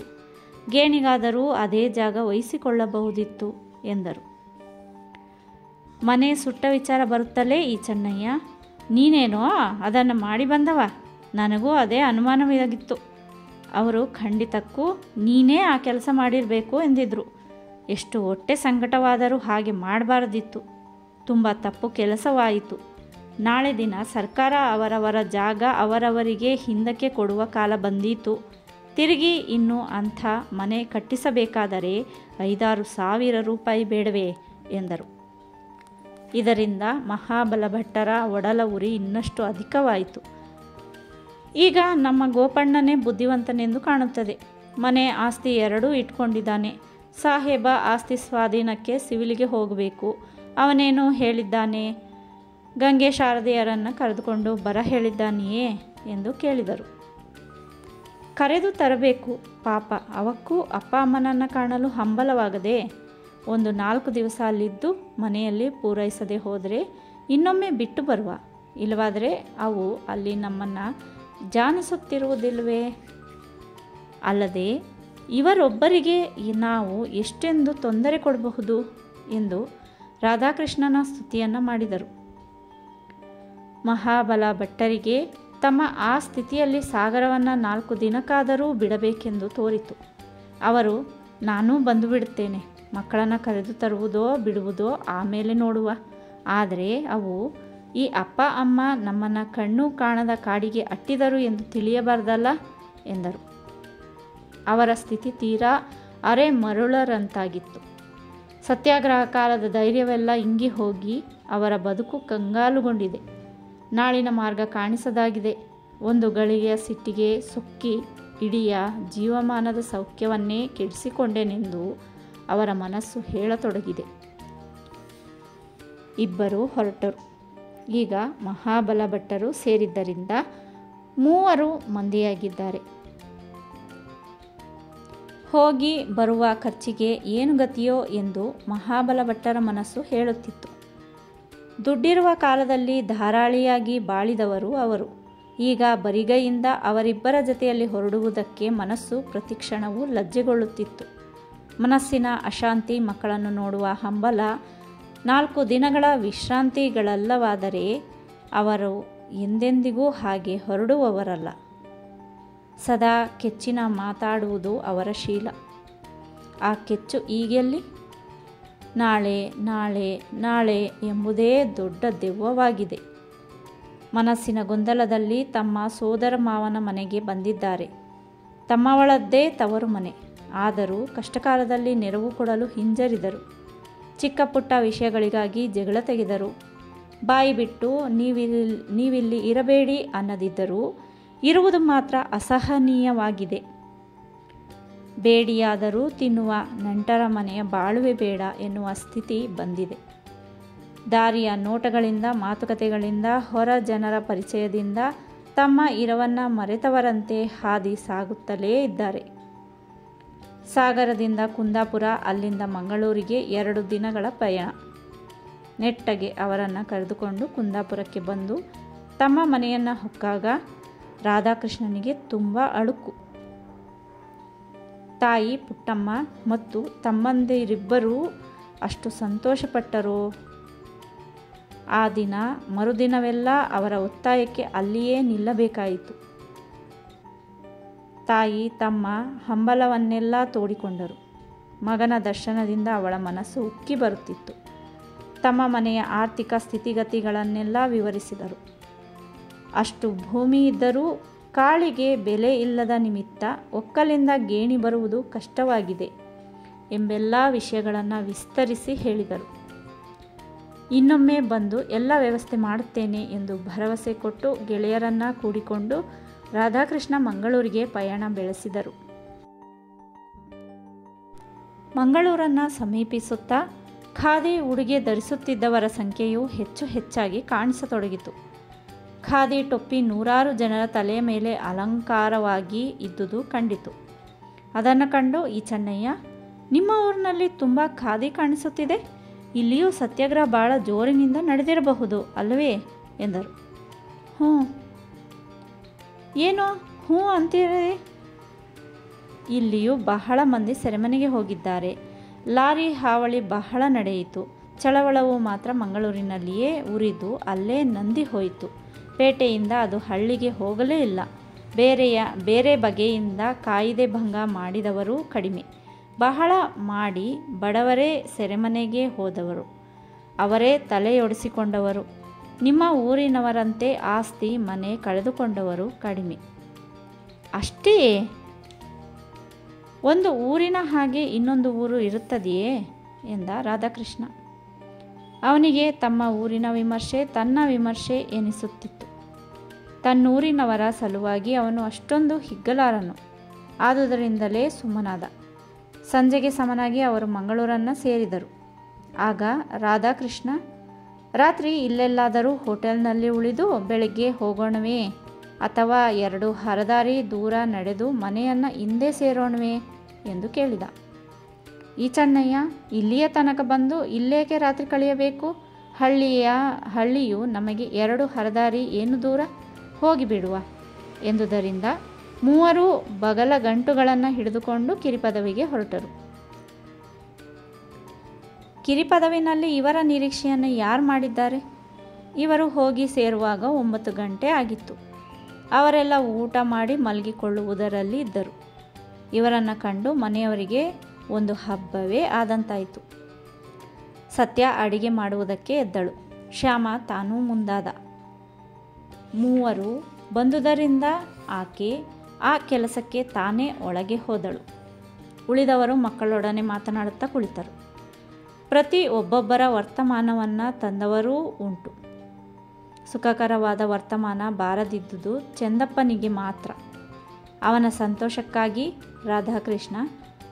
ಗೇಣಿಗಾದರೂ ಅದೇ ಜಾಗ ವಹಿಸಿಕೊಳ್ಳಬಹುದಿತ್ತು ಎಂದರು. ಮನೆ ಸುಟ್ಟ ವಿಚಾರ ಬರುತ್ತಲೇ ಈಚಣ್ಣಯ್ಯ, ನೀನೇನೋ ಅದನ್ನು ಮಾಡಿ ಬಂದವ? ನನಗೂ ಅದೇ ಅನುಮಾನವಾಗಿತ್ತು. ಅವರು ಖಂಡಿತಕ್ಕೂ ನೀನೇ ಆ ಕೆಲಸ ಮಾಡಿರಬೇಕು ಎಂದಿದ್ರು. ಎಷ್ಟು ಹೊಟ್ಟೆ ಸಂಕಟವಾದರೂ ಹಾಗೆ ಮಾಡಬಾರದಿತ್ತು. ತುಂಬ ತಪ್ಪು ಕೆಲಸವಾಯಿತು. ನಾಳೆ ದಿನ ಸರ್ಕಾರ ಅವರವರ ಜಾಗ ಅವರವರಿಗೆ ಹಿಂದಕ್ಕೆ ಕೊಡುವ ಕಾಲ ಬಂದೀತು. ತಿರುಗಿ ಇನ್ನು ಅಂಥ ಮನೆ ಕಟ್ಟಿಸಬೇಕಾದರೆ 5-6 ಸಾವಿರ ರೂಪಾಯಿ ಬೇಡವೇ ಎಂದರು. ಇದರಿಂದ ಮಹಾಬಲ ಭಟ್ಟರ ಒಡಲ ಉರಿ ಇನ್ನಷ್ಟು ಅಧಿಕವಾಯಿತು. ಈಗ ನಮ್ಮ ಗೋಪಣ್ಣನೇ ಬುದ್ಧಿವಂತನೆಂದು ಕಾಣುತ್ತದೆ. ಮನೆ ಆಸ್ತಿ 2 ಇಟ್ಕೊಂಡಿದ್ದಾನೆ. ಸಾಹೇಬ ಆಸ್ತಿ ಸ್ವಾಧೀನಕ್ಕೆ ಸಿವಿಲಿಗೆ ಹೋಗಬೇಕು. ಅವನೇನು ಹೇಳಿದ್ದಾನೆ? ಗಂಗೆ ಶಾರದೆಯರನ್ನು ಕರೆದುಕೊಂಡು ಬರ ಹೇಳಿದ್ದಾನೆಯೇ ಎಂದು ಕೇಳಿದರು. ಕರೆದು ತರಬೇಕು. ಪಾಪ ಅವಕ್ಕೂ ಅಪ್ಪ ಅಮ್ಮನನ್ನು ಕಾಣಲು ಹಂಬಲವಾಗದೆ ಒಂದು 4 ದಿವಸ ಅಲ್ಲಿದ್ದು ಮನೆಯಲ್ಲಿ ಪೂರೈಸದೆ ಹೋದರೆ ಇನ್ನೊಮ್ಮೆ ಬಿಟ್ಟು ಬರುವ. ಇಲ್ಲವಾದರೆ ಅವು ಅಲ್ಲಿ ನಮ್ಮನ್ನು ಜಾನಿಸುತ್ತಿರುವುದಿಲ್ಲವೇ? ಅಲ್ಲದೆ ಇವರೊಬ್ಬರಿಗೆ ನಾವು ಎಷ್ಟೆಂದು ತೊಂದರೆ ಕೊಡಬಹುದು ಎಂದು ರಾಧಾಕೃಷ್ಣನ ಸ್ತುತಿಯನ್ನು ಮಾಡಿದರು. ಮಹಾಬಲ ಭಟ್ಟರಿಗೆ ತಮ್ಮ ಆ ಸ್ಥಿತಿಯಲ್ಲಿ ಸಾಗರವನ್ನು 4 ದಿನಕ್ಕಾದರೂ ಬಿಡಬೇಕೆಂದು ತೋರಿತು. ಅವರು, ನಾನೂ ಬಂದು ಬಿಡುತ್ತೇನೆ. ಮಕ್ಕಳನ್ನು ಕರೆದು ತರುವುದೋ ಬಿಡುವುದೋ ಆಮೇಲೆ ನೋಡುವ. ಆದರೆ ಅವು ಈ ಅಪ್ಪ ಅಮ್ಮ ನಮ್ಮನ್ನು ಕಣ್ಣು ಕಾಣದ ಕಾಡಿಗೆ ಅಟ್ಟಿದರು ಎಂದು ತಿಳಿಯಬಾರ್ದಲ್ಲ ಎಂದರು. ಅವರ ಸ್ಥಿತಿ ತೀರಾ ಅರೆ ಮರುಳರಂತಾಗಿತ್ತು. ಸತ್ಯಾಗ್ರಹ ಕಾಲದ ಧೈರ್ಯವೆಲ್ಲ ಇಂಗಿ ಹೋಗಿ ಅವರ ಬದುಕು ಕಂಗಾಲುಗೊಂಡಿದೆ. ನಾಳಿನ ಮಾರ್ಗ ಕಾಣಿಸದಾಗಿದೆ. ಒಂದು ಗಳಿಗೆಯ ಸಿಟ್ಟಿಗೆ ಸೊಕ್ಕಿ ಇಡಿಯ ಜೀವಮಾನದ ಸೌಖ್ಯವನ್ನೇ ಕೆಡಿಸಿಕೊಂಡೆನೆಂದು ಅವರ ಮನಸ್ಸು ಹೇಳತೊಡಗಿದೆ. ಇಬ್ಬರು ಹೊರಟರು. ಈಗ ಮಹಾಬಲ ಭಟ್ಟರು ಸೇರಿದ್ದರಿಂದ 3 ಮಂದಿಯಾಗಿದ್ದಾರೆ. ಹೋಗಿ ಬರುವ ಖರ್ಚಿಗೆ ಏನು ಗತಿಯೋ ಎಂದು ಮಹಾಬಲ ಭಟ್ಟರ ಮನಸ್ಸು ಹೇಳುತ್ತಿತ್ತು. ದುಡ್ಡಿರುವ ಕಾಲದಲ್ಲಿ ಧಾರಾಳಿಯಾಗಿ ಬಾಳಿದವರು ಅವರು. ಈಗ ಬರಿಗೈಯಿಂದ ಅವರಿಬ್ಬರ ಜೊತೆಯಲ್ಲಿ ಹೊರಡುವುದಕ್ಕೆ ಮನಸ್ಸು ಪ್ರತಿಕ್ಷಣವೂ ಲಜ್ಜೆಗೊಳ್ಳುತ್ತಿತ್ತು. ಮನಸ್ಸಿನ ಅಶಾಂತಿ, ಮಕ್ಕಳನ್ನು ನೋಡುವ ಹಂಬಲ 4 ದಿನಗಳ ವಿಶ್ರಾಂತಿಗಳಲ್ಲವಾದರೆ ಅವರು ಎಂದೆಂದಿಗೂ ಹಾಗೆ ಹೊರಡುವವರಲ್ಲ. ಸದಾ ಕೆಚ್ಚಿನ ಮಾತಾಡುವುದು ಅವರ ಶೀಲ. ಆ ಕೆಚ್ಚು ಈಗೆಲ್ಲಿ? ನಾಳೆ ನಾಳೆ ನಾಳೆ ಎಂಬುದೇ ದೊಡ್ಡ ದೆವ್ವವಾಗಿದೆ. ಮನಸ್ಸಿನ ಗೊಂದಲದಲ್ಲಿ ತಮ್ಮ ಸೋದರ ಮಾವನ ಮನೆಗೆ ಬಂದಿದ್ದಾರೆ. ತಮ್ಮವಳದ್ದೇ ತವರು ಮನೆ. ಆದರೂ ಕಷ್ಟಕಾಲದಲ್ಲಿ ನೆರವು ಕೊಡಲು ಹಿಂಜರಿದರು. ಚಿಕ್ಕ ಪುಟ್ಟ ವಿಷಯಗಳಿಗಾಗಿ ಜಗಳ ತೆಗೆದರು. ಬಾಯಿ ಬಿಟ್ಟು ನೀವಿಲ್ಲಿ ಇರಬೇಡಿ ಅನ್ನದಿದ್ದರೂ ಇರುವುದು ಮಾತ್ರ ಅಸಹನೀಯವಾಗಿದೆ. ಬೇಡಿಯಾದರೂ ತಿನ್ನುವ ನೆಂಟರ ಮನೆಯ ಬಾಳುವೆ ಬೇಡ ಎನ್ನುವ ಸ್ಥಿತಿ ಬಂದಿದೆ. ದಾರಿಯ ನೋಟಗಳಿಂದ, ಮಾತುಕತೆಗಳಿಂದ, ಹೊರ ಜನರ ಪರಿಚಯದಿಂದ ತಮ್ಮ ಇರವನ್ನು ಮರೆತವರಂತೆ ಹಾದಿ ಸಾಗುತ್ತಲೇ ಇದ್ದಾರೆ. ಸಾಗರದಿಂದ ಕುಂದಾಪುರ, ಅಲ್ಲಿಂದ ಮಂಗಳೂರಿಗೆ 2 ದಿನಗಳ ಪಯಣ. ನೆಟ್ಟಗೆ ಅವರನ್ನು ಕರೆದುಕೊಂಡು ಕುಂದಾಪುರಕ್ಕೆ ಬಂದು ತಮ್ಮ ಮನೆಯನ್ನು ಹೊಕ್ಕಾಗ ರಾಧಾಕೃಷ್ಣನಿಗೆ ತುಂಬ ಅಳುಕು. ತಾಯಿ ಪುಟ್ಟಮ್ಮ ಮತ್ತು ತಮ್ಮಂದಿರಿಬ್ಬರೂ ಅಷ್ಟು ಸಂತೋಷಪಟ್ಟರೋ. ಆ ದಿನ ಮರುದಿನವೆಲ್ಲ ಅವರ ಒತ್ತಾಯಕ್ಕೆ ಅಲ್ಲಿಯೇ ನಿಲ್ಲಬೇಕಾಯಿತು. ತಾಯಿ ತಮ್ಮ ಹಂಬಲವನ್ನೆಲ್ಲ ತೋಡಿಕೊಂಡರು. ಮಗನ ದರ್ಶನದಿಂದ ಅವಳ ಮನಸ್ಸು ಉಕ್ಕಿ ಬರುತ್ತಿತ್ತು. ತಮ್ಮ ಮನೆಯ ಆರ್ಥಿಕ ಸ್ಥಿತಿಗತಿಗಳನ್ನೆಲ್ಲ ವಿವರಿಸಿದರು. ಅಷ್ಟು ಭೂಮಿ ಇದ್ದರೂ ಕಾಳಿಗೆ ಬೆಲೆ ಇಲ್ಲದ ನಿಮಿತ್ತ ಒಕ್ಕಲಿಂದ ಗೇಣಿ ಬರುವುದು ಕಷ್ಟವಾಗಿದೆ ಎಂಬೆಲ್ಲ ವಿಷಯಗಳನ್ನು ವಿಸ್ತರಿಸಿ ಹೇಳಿದರು. ಇನ್ನೊಮ್ಮೆ ಬಂದು ಎಲ್ಲ ವ್ಯವಸ್ಥೆ ಮಾಡುತ್ತೇನೆ ಎಂದು ಭರವಸೆ ಕೊಟ್ಟು ಗೆಳೆಯರನ್ನು ಕೂಡಿಕೊಂಡು ರಾಧಾಕೃಷ್ಣ ಮಂಗಳೂರಿಗೆ ಪಯಣ ಬೆಳೆಸಿದರು. ಮಂಗಳೂರನ್ನು ಸಮೀಪಿಸುತ್ತಾ ಖಾದಿ ಉಡುಗೆ ಧರಿಸುತ್ತಿದ್ದವರ ಸಂಖ್ಯೆಯು ಹೆಚ್ಚಾಗಿ ಕಾಣಿಸತೊಡಗಿತು. ಖಾದಿ ಟೊಪ್ಪಿ 100 ಜನರ ತಲೆಯ ಮೇಲೆ ಅಲಂಕಾರವಾಗಿ ಇದ್ದುದು ಕಂಡಿತು. ಅದನ್ನು ಕಂಡು ಈ ಚೆನ್ನಯ್ಯ, ನಿಮ್ಮ ಊರಿನಲ್ಲಿ ತುಂಬ ಖಾದಿ ಕಾಣಿಸುತ್ತಿದೆ, ಇಲ್ಲಿಯೂ ಸತ್ಯಾಗ್ರಹ ಭಾಳ ಜೋರಿನಿಂದ ನಡೆದಿರಬಹುದು ಅಲ್ಲವೇ ಎಂದರು. ಹ್ಞೂ. ಏನೋ ಹ್ಞೂ ಅಂತೀರಿ? ಇಲ್ಲಿಯೂ ಬಹಳ ಮಂದಿ ಸೆರೆಮನೆಗೆ ಹೋಗಿದ್ದಾರೆ. ಲಾರಿ ಹಾವಳಿ ಬಹಳ ನಡೆಯಿತು. ಚಳವಳವು ಮಾತ್ರ ಮಂಗಳೂರಿನಲ್ಲಿಯೇ ಉರಿದು ಅಲ್ಲೇ ನಂದಿ ಹೋಯಿತು. ಪೇಟೆಯಿಂದ ಅದು ಹಳ್ಳಿಗೆ ಹೋಗಲೇ ಇಲ್ಲ. ಬೇರೆ ಬಗೆಯಿಂದ ಕಾಯಿದೆ ಭಂಗ ಮಾಡಿದವರು ಕಡಿಮೆ. ಬಹಳ ಮಾಡಿ ಬಡವರೇ ಸೆರೆಮನೆಗೆ ಹೋದವರು, ಅವರೇ ತಲೆಯೊಡಿಸಿಕೊಂಡವರು. ನಿಮ್ಮ ಊರಿನವರಂತೆ ಆಸ್ತಿ ಮನೆ ಕಳೆದುಕೊಂಡವರು ಕಡಿಮೆ. ಅಷ್ಟೇಯೇ? ಒಂದು ಊರಿನ ಹಾಗೆ ಇನ್ನೊಂದು ಊರು ಇರುತ್ತದೆಯೇ ಎಂದ ರಾಧಾಕೃಷ್ಣ. ಅವನಿಗೆ ತಮ್ಮ ಊರಿನ ವಿಮರ್ಶೆ ತನ್ನ ವಿಮರ್ಶೆ ಎನಿಸುತ್ತಿತ್ತು. ತನ್ನೂರಿನವರ ಸಲುವಾಗಿ ಅವನು ಅಷ್ಟೊಂದು ಹಿಗ್ಗಲಾರನು. ಆದುದರಿಂದಲೇ ಸುಮ್ಮನಾದ. ಸಂಜೆಗೆ ಸಮನಾಗಿ ಅವರು ಮಂಗಳೂರನ್ನು ಸೇರಿದರು. ಆಗ ರಾಧಾಕೃಷ್ಣ, ರಾತ್ರಿ ಇಲ್ಲೆಲ್ಲಾದರೂ ಹೋಟೆಲ್ನಲ್ಲಿ ಉಳಿದು ಬೆಳಗ್ಗೆ ಹೋಗೋಣವೇ, ಅಥವಾ 2 ಹರದಾರಿ ದೂರ ನಡೆದು ಮನೆಯನ್ನು ಹಿಂದೆ ಸೇರೋಣವೇ ಎಂದು ಕೇಳಿದ. ಈ ಚೆನ್ನಯ್ಯ, ಇಲ್ಲಿಯ ತನಕ ಬಂದು ಇಲ್ಲೇಕೆ ರಾತ್ರಿ ಕಳೆಯಬೇಕು? ಹಳ್ಳಿಯು ನಮಗೆ 2 ಹರದಾರಿ ಏನು ದೂರ, ಹೋಗಿಬಿಡುವ ಎಂದುದರಿಂದ ಮೂವರೂ ಬಗಲ ಗಂಟುಗಳನ್ನು ಹಿಡಿದುಕೊಂಡು ಕಿರಿಪದವಿಗೆ ಹೊರಟರು. ಕಿರಿಪದವಿನಲ್ಲಿ ಇವರ ನಿರೀಕ್ಷೆಯನ್ನು ಯಾರು ಮಾಡಿದ್ದಾರೆ? ಇವರು ಹೋಗಿ ಸೇರುವಾಗ 9 ಗಂಟೆ ಆಗಿತ್ತು. ಅವರೆಲ್ಲ ಊಟ ಮಾಡಿ ಮಲಗಿಕೊಳ್ಳುವುದರಲ್ಲಿ ಇದ್ದರು. ಇವರನ್ನು ಕಂಡು ಮನೆಯವರಿಗೆ ಒಂದು ಹಬ್ಬವೇ ಆದಂತಾಯಿತು. ಸತ್ಯ ಅಡಿಗೆ ಮಾಡುವುದಕ್ಕೆ ಎದ್ದಳು. ಶ್ಯಾಮ ತಾನೂ ಮುಂದಾದ. ಮೂವರು ಬಂದುದರಿಂದ ಆಕೆ ಆ ಕೆಲಸಕ್ಕೆ ತಾನೇ ಒಳಗೆ ಹೋದಳು. ಉಳಿದವರು ಮಕ್ಕಳೊಡನೆ ಮಾತನಾಡುತ್ತಾ ಕುಳಿತರು. ಪ್ರತಿ ಒಬ್ಬೊಬ್ಬರ ವರ್ತಮಾನವನ್ನು ತಂದವರೂ ಉಂಟು. ಸುಖಕರವಾದ ವರ್ತಮಾನ ಬಾರದಿದ್ದುದು ಚಂದಪ್ಪನಿಗೆ ಮಾತ್ರ. ಅವನ ಸಂತೋಷಕ್ಕಾಗಿ ರಾಧಾಕೃಷ್ಣ,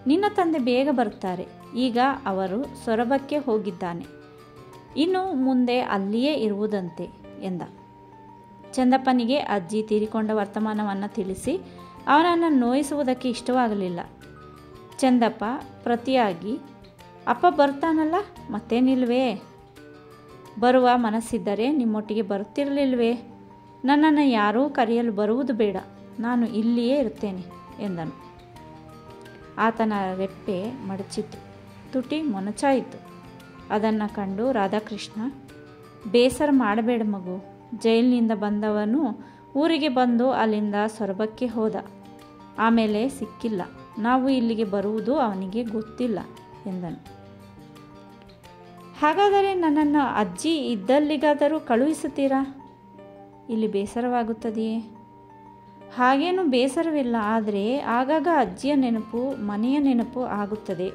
ನಿನ್ನ ತಂದೆ ಬೇಗ ಬರುತ್ತಾರೆ, ಈಗ ಅವರು ಸೊರಬಕ್ಕೆ ಹೋಗಿದ್ದಾನೆ, ಇನ್ನು ಮುಂದೆ ಅಲ್ಲಿಯೇ ಇರುವುದಂತೆ ಎಂದ. ಚಂದಪ್ಪನಿಗೆ ಅಜ್ಜಿ ತೀರಿಕೊಂಡ ವರ್ತಮಾನವನ್ನು ತಿಳಿಸಿ ಅವನನ್ನು ನೋಯಿಸುವುದಕ್ಕೆ ಇಷ್ಟವಾಗಲಿಲ್ಲ. ಚಂದಪ್ಪ ಪ್ರತಿಯಾಗಿ, ಅಪ್ಪ ಬರ್ತಾನಲ್ಲ ಮತ್ತೇನಿಲ್ವೇ? ಬರುವ ಮನಸ್ಸಿದ್ದರೆ ನಿಮ್ಮೊಟ್ಟಿಗೆ ಬರುತ್ತಿರಲಿಲ್ವೇ? ನನ್ನನ್ನು ಯಾರೂ ಕರೆಯಲು ಬರುವುದು ಬೇಡ, ನಾನು ಇಲ್ಲಿಯೇ ಇರುತ್ತೇನೆ ಎಂದನು. ಆತನ ರೆಪ್ಪೆ ಮಡಚಿತು, ತುಟಿ ಮೊನಚಾಯಿತು. ಅದನ್ನು ಕಂಡು ರಾಧಾಕೃಷ್ಣ, ಬೇಸರ ಮಾಡಬೇಡ ಮಗು, ಜೈಲಿನಿಂದ ಬಂದವನು ಊರಿಗೆ ಬಂದು ಅಲ್ಲಿಂದ ಸೊರಬಕ್ಕೆ ಹೋದ, ಆಮೇಲೆ ಸಿಕ್ಕಿಲ್ಲ. ನಾವು ಇಲ್ಲಿಗೆ ಬರುವುದು ಅವನಿಗೆ ಗೊತ್ತಿಲ್ಲ ಎಂದನು. ಹಾಗಾದರೆ ನನ್ನನ್ನು ಅಜ್ಜಿ ಇದ್ದಲ್ಲಿಗಾದರೂ ಕಳುಹಿಸುತ್ತೀರಾ? ಇಲ್ಲಿ ಬೇಸರವಾಗುತ್ತದೆಯೇ? ಹಾಗೇನೂ ಬೇಸರವಿಲ್ಲ, ಆದರೆ ಆಗಾಗ ಅಜ್ಜಿಯ ನೆನಪು, ಮನೆಯ ನೆನಪು ಆಗುತ್ತದೆ.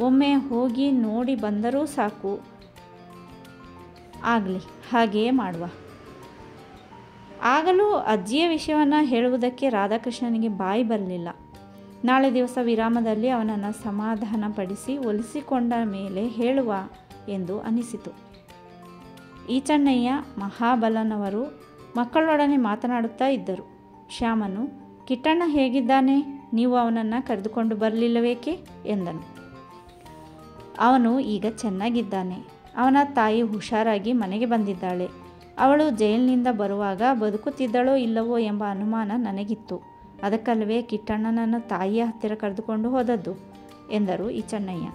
ಒಮ್ಮೆ ಹೋಗಿ ನೋಡಿ ಬಂದರೂ ಸಾಕು. ಆಗಲಿ, ಹಾಗೆಯೇ ಮಾಡುವ. ಆಗಲೂ ಅಜ್ಜಿಯ ವಿಷಯವನ್ನು ಹೇಳುವುದಕ್ಕೆ ರಾಧಾಕೃಷ್ಣನಿಗೆ ಬಾಯಿ ಬರಲಿಲ್ಲ. ನಾಳೆ ದಿವಸ ವಿರಾಮದಲ್ಲಿ ಅವನನ್ನು ಸಮಾಧಾನಪಡಿಸಿ ಒಲಿಸಿಕೊಂಡ ಮೇಲೆ ಹೇಳುವ ಎಂದು ಅನಿಸಿತು. ಈಚಣ್ಣಯ್ಯ ಮಹಾಬಲನವರು ಮಕ್ಕಳೊಡನೆ ಮಾತನಾಡುತ್ತಾ ಇದ್ದರು. ಶ್ಯಾಮನು, ಕಿಟ್ಟಣ್ಣ ಹೇಗಿದ್ದಾನೆ? ನೀವು ಅವನನ್ನು ಕರೆದುಕೊಂಡು ಬರಲಿಲ್ಲವೇಕೆ ಎಂದನು. ಅವನು ಈಗ ಚೆನ್ನಾಗಿದ್ದಾನೆ. ಅವನ ತಾಯಿ ಹುಷಾರಾಗಿ ಮನೆಗೆ ಬಂದಿದ್ದಾಳೆ. ಅವಳು ಜೈಲಿನಿಂದ ಬರುವಾಗ ಬದುಕುತ್ತಿದ್ದಳೋ ಇಲ್ಲವೋ ಎಂಬ ಅನುಮಾನ ನನಗಿತ್ತು. ಅದಕ್ಕಲ್ಲವೇ ಕಿಟ್ಟಣ್ಣನನ್ನು ತಾಯಿಯ ಹತ್ತಿರ ಕರೆದುಕೊಂಡು ಹೋದದ್ದು ಎಂದರು ಈಚಣ್ಣಯ್ಯ.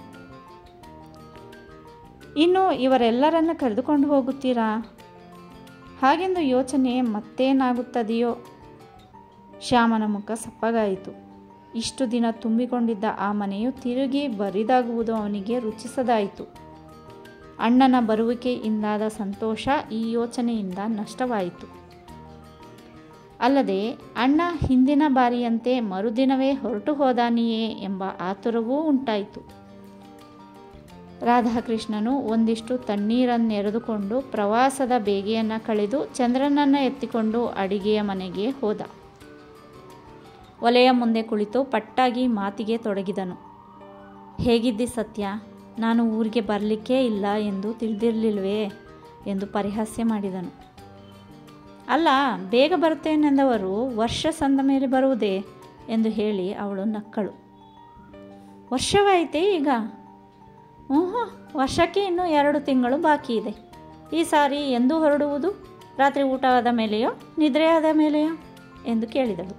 ಇನ್ನು ಇವರೆಲ್ಲರನ್ನು ಕರೆದುಕೊಂಡು ಹೋಗುತ್ತೀರಾ? ಹಾಗೆಂದು ಯೋಚನೆ ಮತ್ತೇನಾಗುತ್ತದೆಯೋ? ಶ್ಯಾಮನ ಮುಖ ಸಪ್ಪಗಾಯಿತು. ಇಷ್ಟು ದಿನ ತುಂಬಿಕೊಂಡಿದ್ದ ಆ ಮನೆಯು ತಿರುಗಿ ಬರಿದಾಗುವುದು ಅವನಿಗೆ ರುಚಿಸದಾಯಿತು. ಅಣ್ಣನ ಬರುವಿಕೆಯಿಂದಾದ ಸಂತೋಷ ಈ ಯೋಚನೆಯಿಂದ ನಷ್ಟವಾಯಿತು. ಅಲ್ಲದೆ ಅಣ್ಣ ಹಿಂದಿನ ಬಾರಿಯಂತೆ ಮರುದಿನವೇ ಹೊರಟು ಹೋದಾನೆಯೇ ಎಂಬ ಆತುರವೂ ಉಂಟಾಯಿತು. ರಾಧಾಕೃಷ್ಣನು ಒಂದಿಷ್ಟು ತಣ್ಣೀರನ್ನೆರೆದುಕೊಂಡು ಪ್ರವಾಸದ ಬೇಗೆಯನ್ನು ಕಳೆದು ಚಂದ್ರನನ್ನು ಎತ್ತಿಕೊಂಡು ಅಡಿಗೆಯ ಮನೆಗೆ ಹೋದ. ಒಲೆಯ ಮುಂದೆ ಕುಳಿತು ಪಟ್ಟಾಗಿ ಮಾತಿಗೆ ತೊಡಗಿದನು. ಹೇಗಿದ್ದಿ ಸತ್ಯ? ನಾನು ಊರಿಗೆ ಬರಲಿಕ್ಕೇ ಇಲ್ಲ ಎಂದು ತಿಳಿದಿರಲಿಲ್ವೇ ಎಂದು ಪರಿಹಾಸ್ಯ ಮಾಡಿದನು. ಅಲ್ಲ, ಬೇಗ ಬರುತ್ತೇನೆಂದವರು ವರ್ಷ ಸಂದ ಮೇಲೆ ಬರುವುದೇ ಎಂದು ಹೇಳಿ ಅವಳು ನಕ್ಕಳು. ವರ್ಷವಾಯಿತೇ ಈಗ? ವರ್ಷಕ್ಕೆ ಇನ್ನೂ 2 ತಿಂಗಳು ಬಾಕಿ ಇದೆ. ಈ ಸಾರಿ ಎಂದು ಹೊರಡುವುದು? ರಾತ್ರಿ ಊಟವಾದ ಮೇಲೆಯೋ ನಿದ್ರೆಯಾದ ಮೇಲೆಯೋ ಎಂದು ಕೇಳಿದಳು.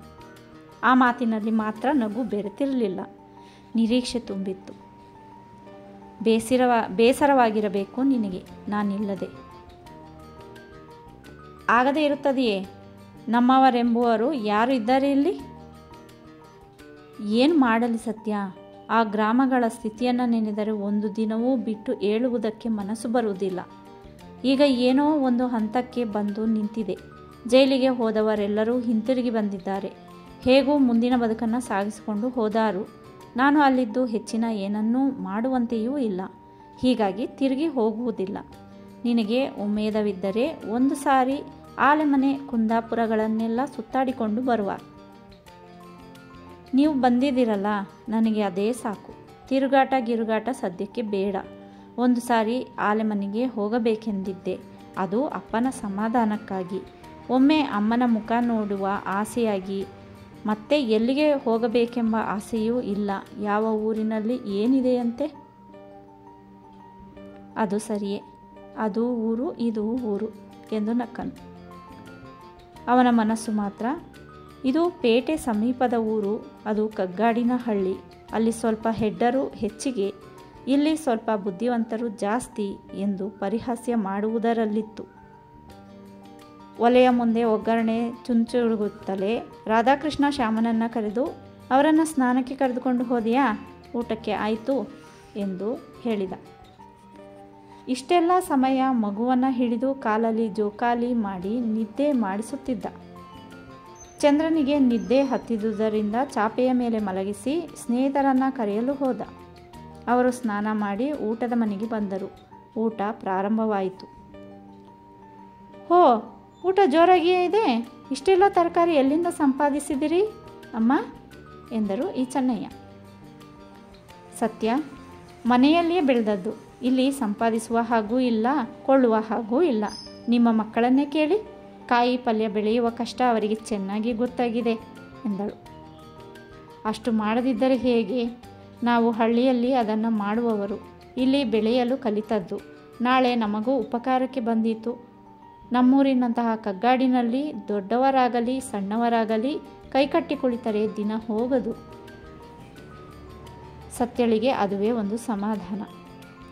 ಆ ಮಾತಿನಲ್ಲಿ ಮಾತ್ರ ನಗು ಬೆರೆತಿರಲಿಲ್ಲ, ನಿರೀಕ್ಷೆ ತುಂಬಿತ್ತು. ಬೇಸರವಾಗಿರಬೇಕು ನಿನಗೆ ನಾನಿಲ್ಲದೆ. ಆಗದೇ ಇರುತ್ತದೆಯೇ? ನಮ್ಮವರೆಂಬುವರು ಯಾರು ಇದ್ದಾರೆ ಇಲ್ಲಿ? ಏನು ಮಾಡಲಿ ಸತ್ಯ? ಆ ಗ್ರಾಮಗಳ ಸ್ಥಿತಿಯನ್ನು ನೆನೆದರೆ ಒಂದು ದಿನವೂ ಬಿಟ್ಟು ಏಳುವುದಕ್ಕೆ ಮನಸ್ಸು ಬರುವುದಿಲ್ಲ. ಈಗ ಏನೋ ಒಂದು ಹಂತಕ್ಕೆ ಬಂದು ನಿಂತಿದೆ. ಜೈಲಿಗೆ ಹೋದವರೆಲ್ಲರೂ ಹಿಂತಿರುಗಿ ಬಂದಿದ್ದಾರೆ. ಹೇಗೂ ಮುಂದಿನ ಬದುಕನ್ನು ಸಾಗಿಸಿಕೊಂಡು ಹೋದಾರು. ನಾನು ಅಲ್ಲಿದ್ದು ಹೆಚ್ಚಿನ ಏನನ್ನೂ ಮಾಡುವಂತೆಯೂ ಇಲ್ಲ. ಹೀಗಾಗಿ ತಿರುಗಿ ಹೋಗುವುದಿಲ್ಲ. ನಿನಗೆ ಉಮೇದವಿದ್ದರೆ ಒಂದು ಸಾರಿ ಆಲೆಮನೆ ಕುಂದಾಪುರಗಳನ್ನೆಲ್ಲ ಸುತ್ತಾಡಿಕೊಂಡು ಬರುವ. ನೀವು ಬಂದಿದ್ದೀರಲ್ಲ, ನನಗೆ ಅದೇ ಸಾಕು. ತಿರುಗಾಟ ಸದ್ಯಕ್ಕೆ ಬೇಡ. ಒಂದು ಸಾರಿ ಆಲೆಮನೆಗೆ ಹೋಗಬೇಕೆಂದಿದ್ದೆ, ಅದು ಅಪ್ಪನ ಸಮಾಧಾನಕ್ಕಾಗಿ. ಒಮ್ಮೆ ಅಮ್ಮನ ಮುಖ ನೋಡುವ ಆಸೆಯಾಗಿ. ಮತ್ತೆ ಎಲ್ಲಿಗೆ ಹೋಗಬೇಕೆಂಬ ಆಸೆಯೂ ಇಲ್ಲ. ಯಾವ ಊರಿನಲ್ಲಿ ಏನಿದೆಯಂತೆ? ಅದು ಸರಿಯೇ, ಅದು ಊರು ಇದು ಊರು ಎಂದು ನಕ್ಕನು. ಅವನ ಮನಸ್ಸು ಮಾತ್ರ, ಇದು ಪೇಟೆ ಸಮೀಪದ ಊರು, ಅದು ಕಗ್ಗಾಡಿನ ಹಳ್ಳಿ. ಅಲ್ಲಿ ಸ್ವಲ್ಪ ಹೆಡ್ಡರು ಹೆಚ್ಚಿಗೆ, ಇಲ್ಲಿ ಸ್ವಲ್ಪ ಬುದ್ಧಿವಂತರು ಜಾಸ್ತಿ ಎಂದು ಪರಿಹಾಸ್ಯ ಮಾಡುವುದರಲ್ಲಿತ್ತು. ಒಲೆಯ ಮುಂದೆ ಒಗ್ಗರಣೆ ಚುಂಚುಗುತ್ತಲೇ ರಾಧಾಕೃಷ್ಣ ಶ್ಯಾಮನನ್ನು ಕರೆದು, ಅವರನ್ನು ಸ್ನಾನಕ್ಕೆ ಕರೆದುಕೊಂಡು ಹೋದೆಯಾ? ಊಟಕ್ಕೆ ಆಯಿತು ಎಂದು ಹೇಳಿದ. ಇಷ್ಟೆಲ್ಲ ಸಮಯ ಮಗುವನ್ನು ಹಿಡಿದು ಕಾಲಲ್ಲಿ ಜೋಕಾಲಿ ಮಾಡಿ ನಿದ್ದೆ ಮಾಡಿಸುತ್ತಿದ್ದ. ಚಂದ್ರನಿಗೆ ನಿದ್ದೆ ಹತ್ತಿದುದರಿಂದ ಚಾಪೆಯ ಮೇಲೆ ಮಲಗಿಸಿ ಸ್ನೇಹಿತರನ್ನು ಕರೆಯಲು ಹೋದ. ಅವರು ಸ್ನಾನ ಮಾಡಿ ಊಟದ ಮನೆಗೆ ಬಂದರು. ಊಟ ಪ್ರಾರಂಭವಾಯಿತು. ಹೋ, ಊಟ ಜೋರಾಗಿಯೇ ಇದೆ. ಇಷ್ಟೆಲ್ಲ ತರಕಾರಿ ಎಲ್ಲಿಂದ ಸಂಪಾದಿಸಿದಿರಿ ಅಮ್ಮ ಎಂದರು ಈಚಣ್ಣಯ್ಯ. ಸತ್ಯ, ಮನೆಯಲ್ಲಿಯೇ ಬೆಳೆದದ್ದು. ಇಲ್ಲಿ ಸಂಪಾದಿಸುವ ಹಾಗೂ ಇಲ್ಲ, ಕೊಳ್ಳುವ ಹಾಗೂ ಇಲ್ಲ. ನಿಮ್ಮ ಮಕ್ಕಳನ್ನೇ ಕೇಳಿ, ಕಾಯಿ ಪಲ್ಯ ಬೆಳೆಯುವ ಕಷ್ಟ ಅವರಿಗೆ ಚೆನ್ನಾಗಿ ಗೊತ್ತಾಗಿದೆ ಎಂದಳು. ಅಷ್ಟು ಮಾಡದಿದ್ದರೆ ಹೇಗೆ? ನಾವು ಹಳ್ಳಿಯಲ್ಲಿ ಅದನ್ನು ಮಾಡುವವರು, ಇಲ್ಲಿ ಬೆಳೆಯಲು ಕಲಿತದ್ದು. ನಾಳೆ ನಮಗೂ ಉಪಕಾರಕ್ಕೆ ಬಂದೀತು. ನಮ್ಮೂರಿನಂತಹ ಕಗ್ಗಾಡಿನಲ್ಲಿ ದೊಡ್ಡವರಾಗಲಿ ಸಣ್ಣವರಾಗಲಿ ಕೈಕಟ್ಟಿ ಕುಳಿತರೆ ದಿನ ಹೋಗದು. ಸತ್ಯಳಿಗೆ ಅದುವೇ ಒಂದು ಸಮಾಧಾನ.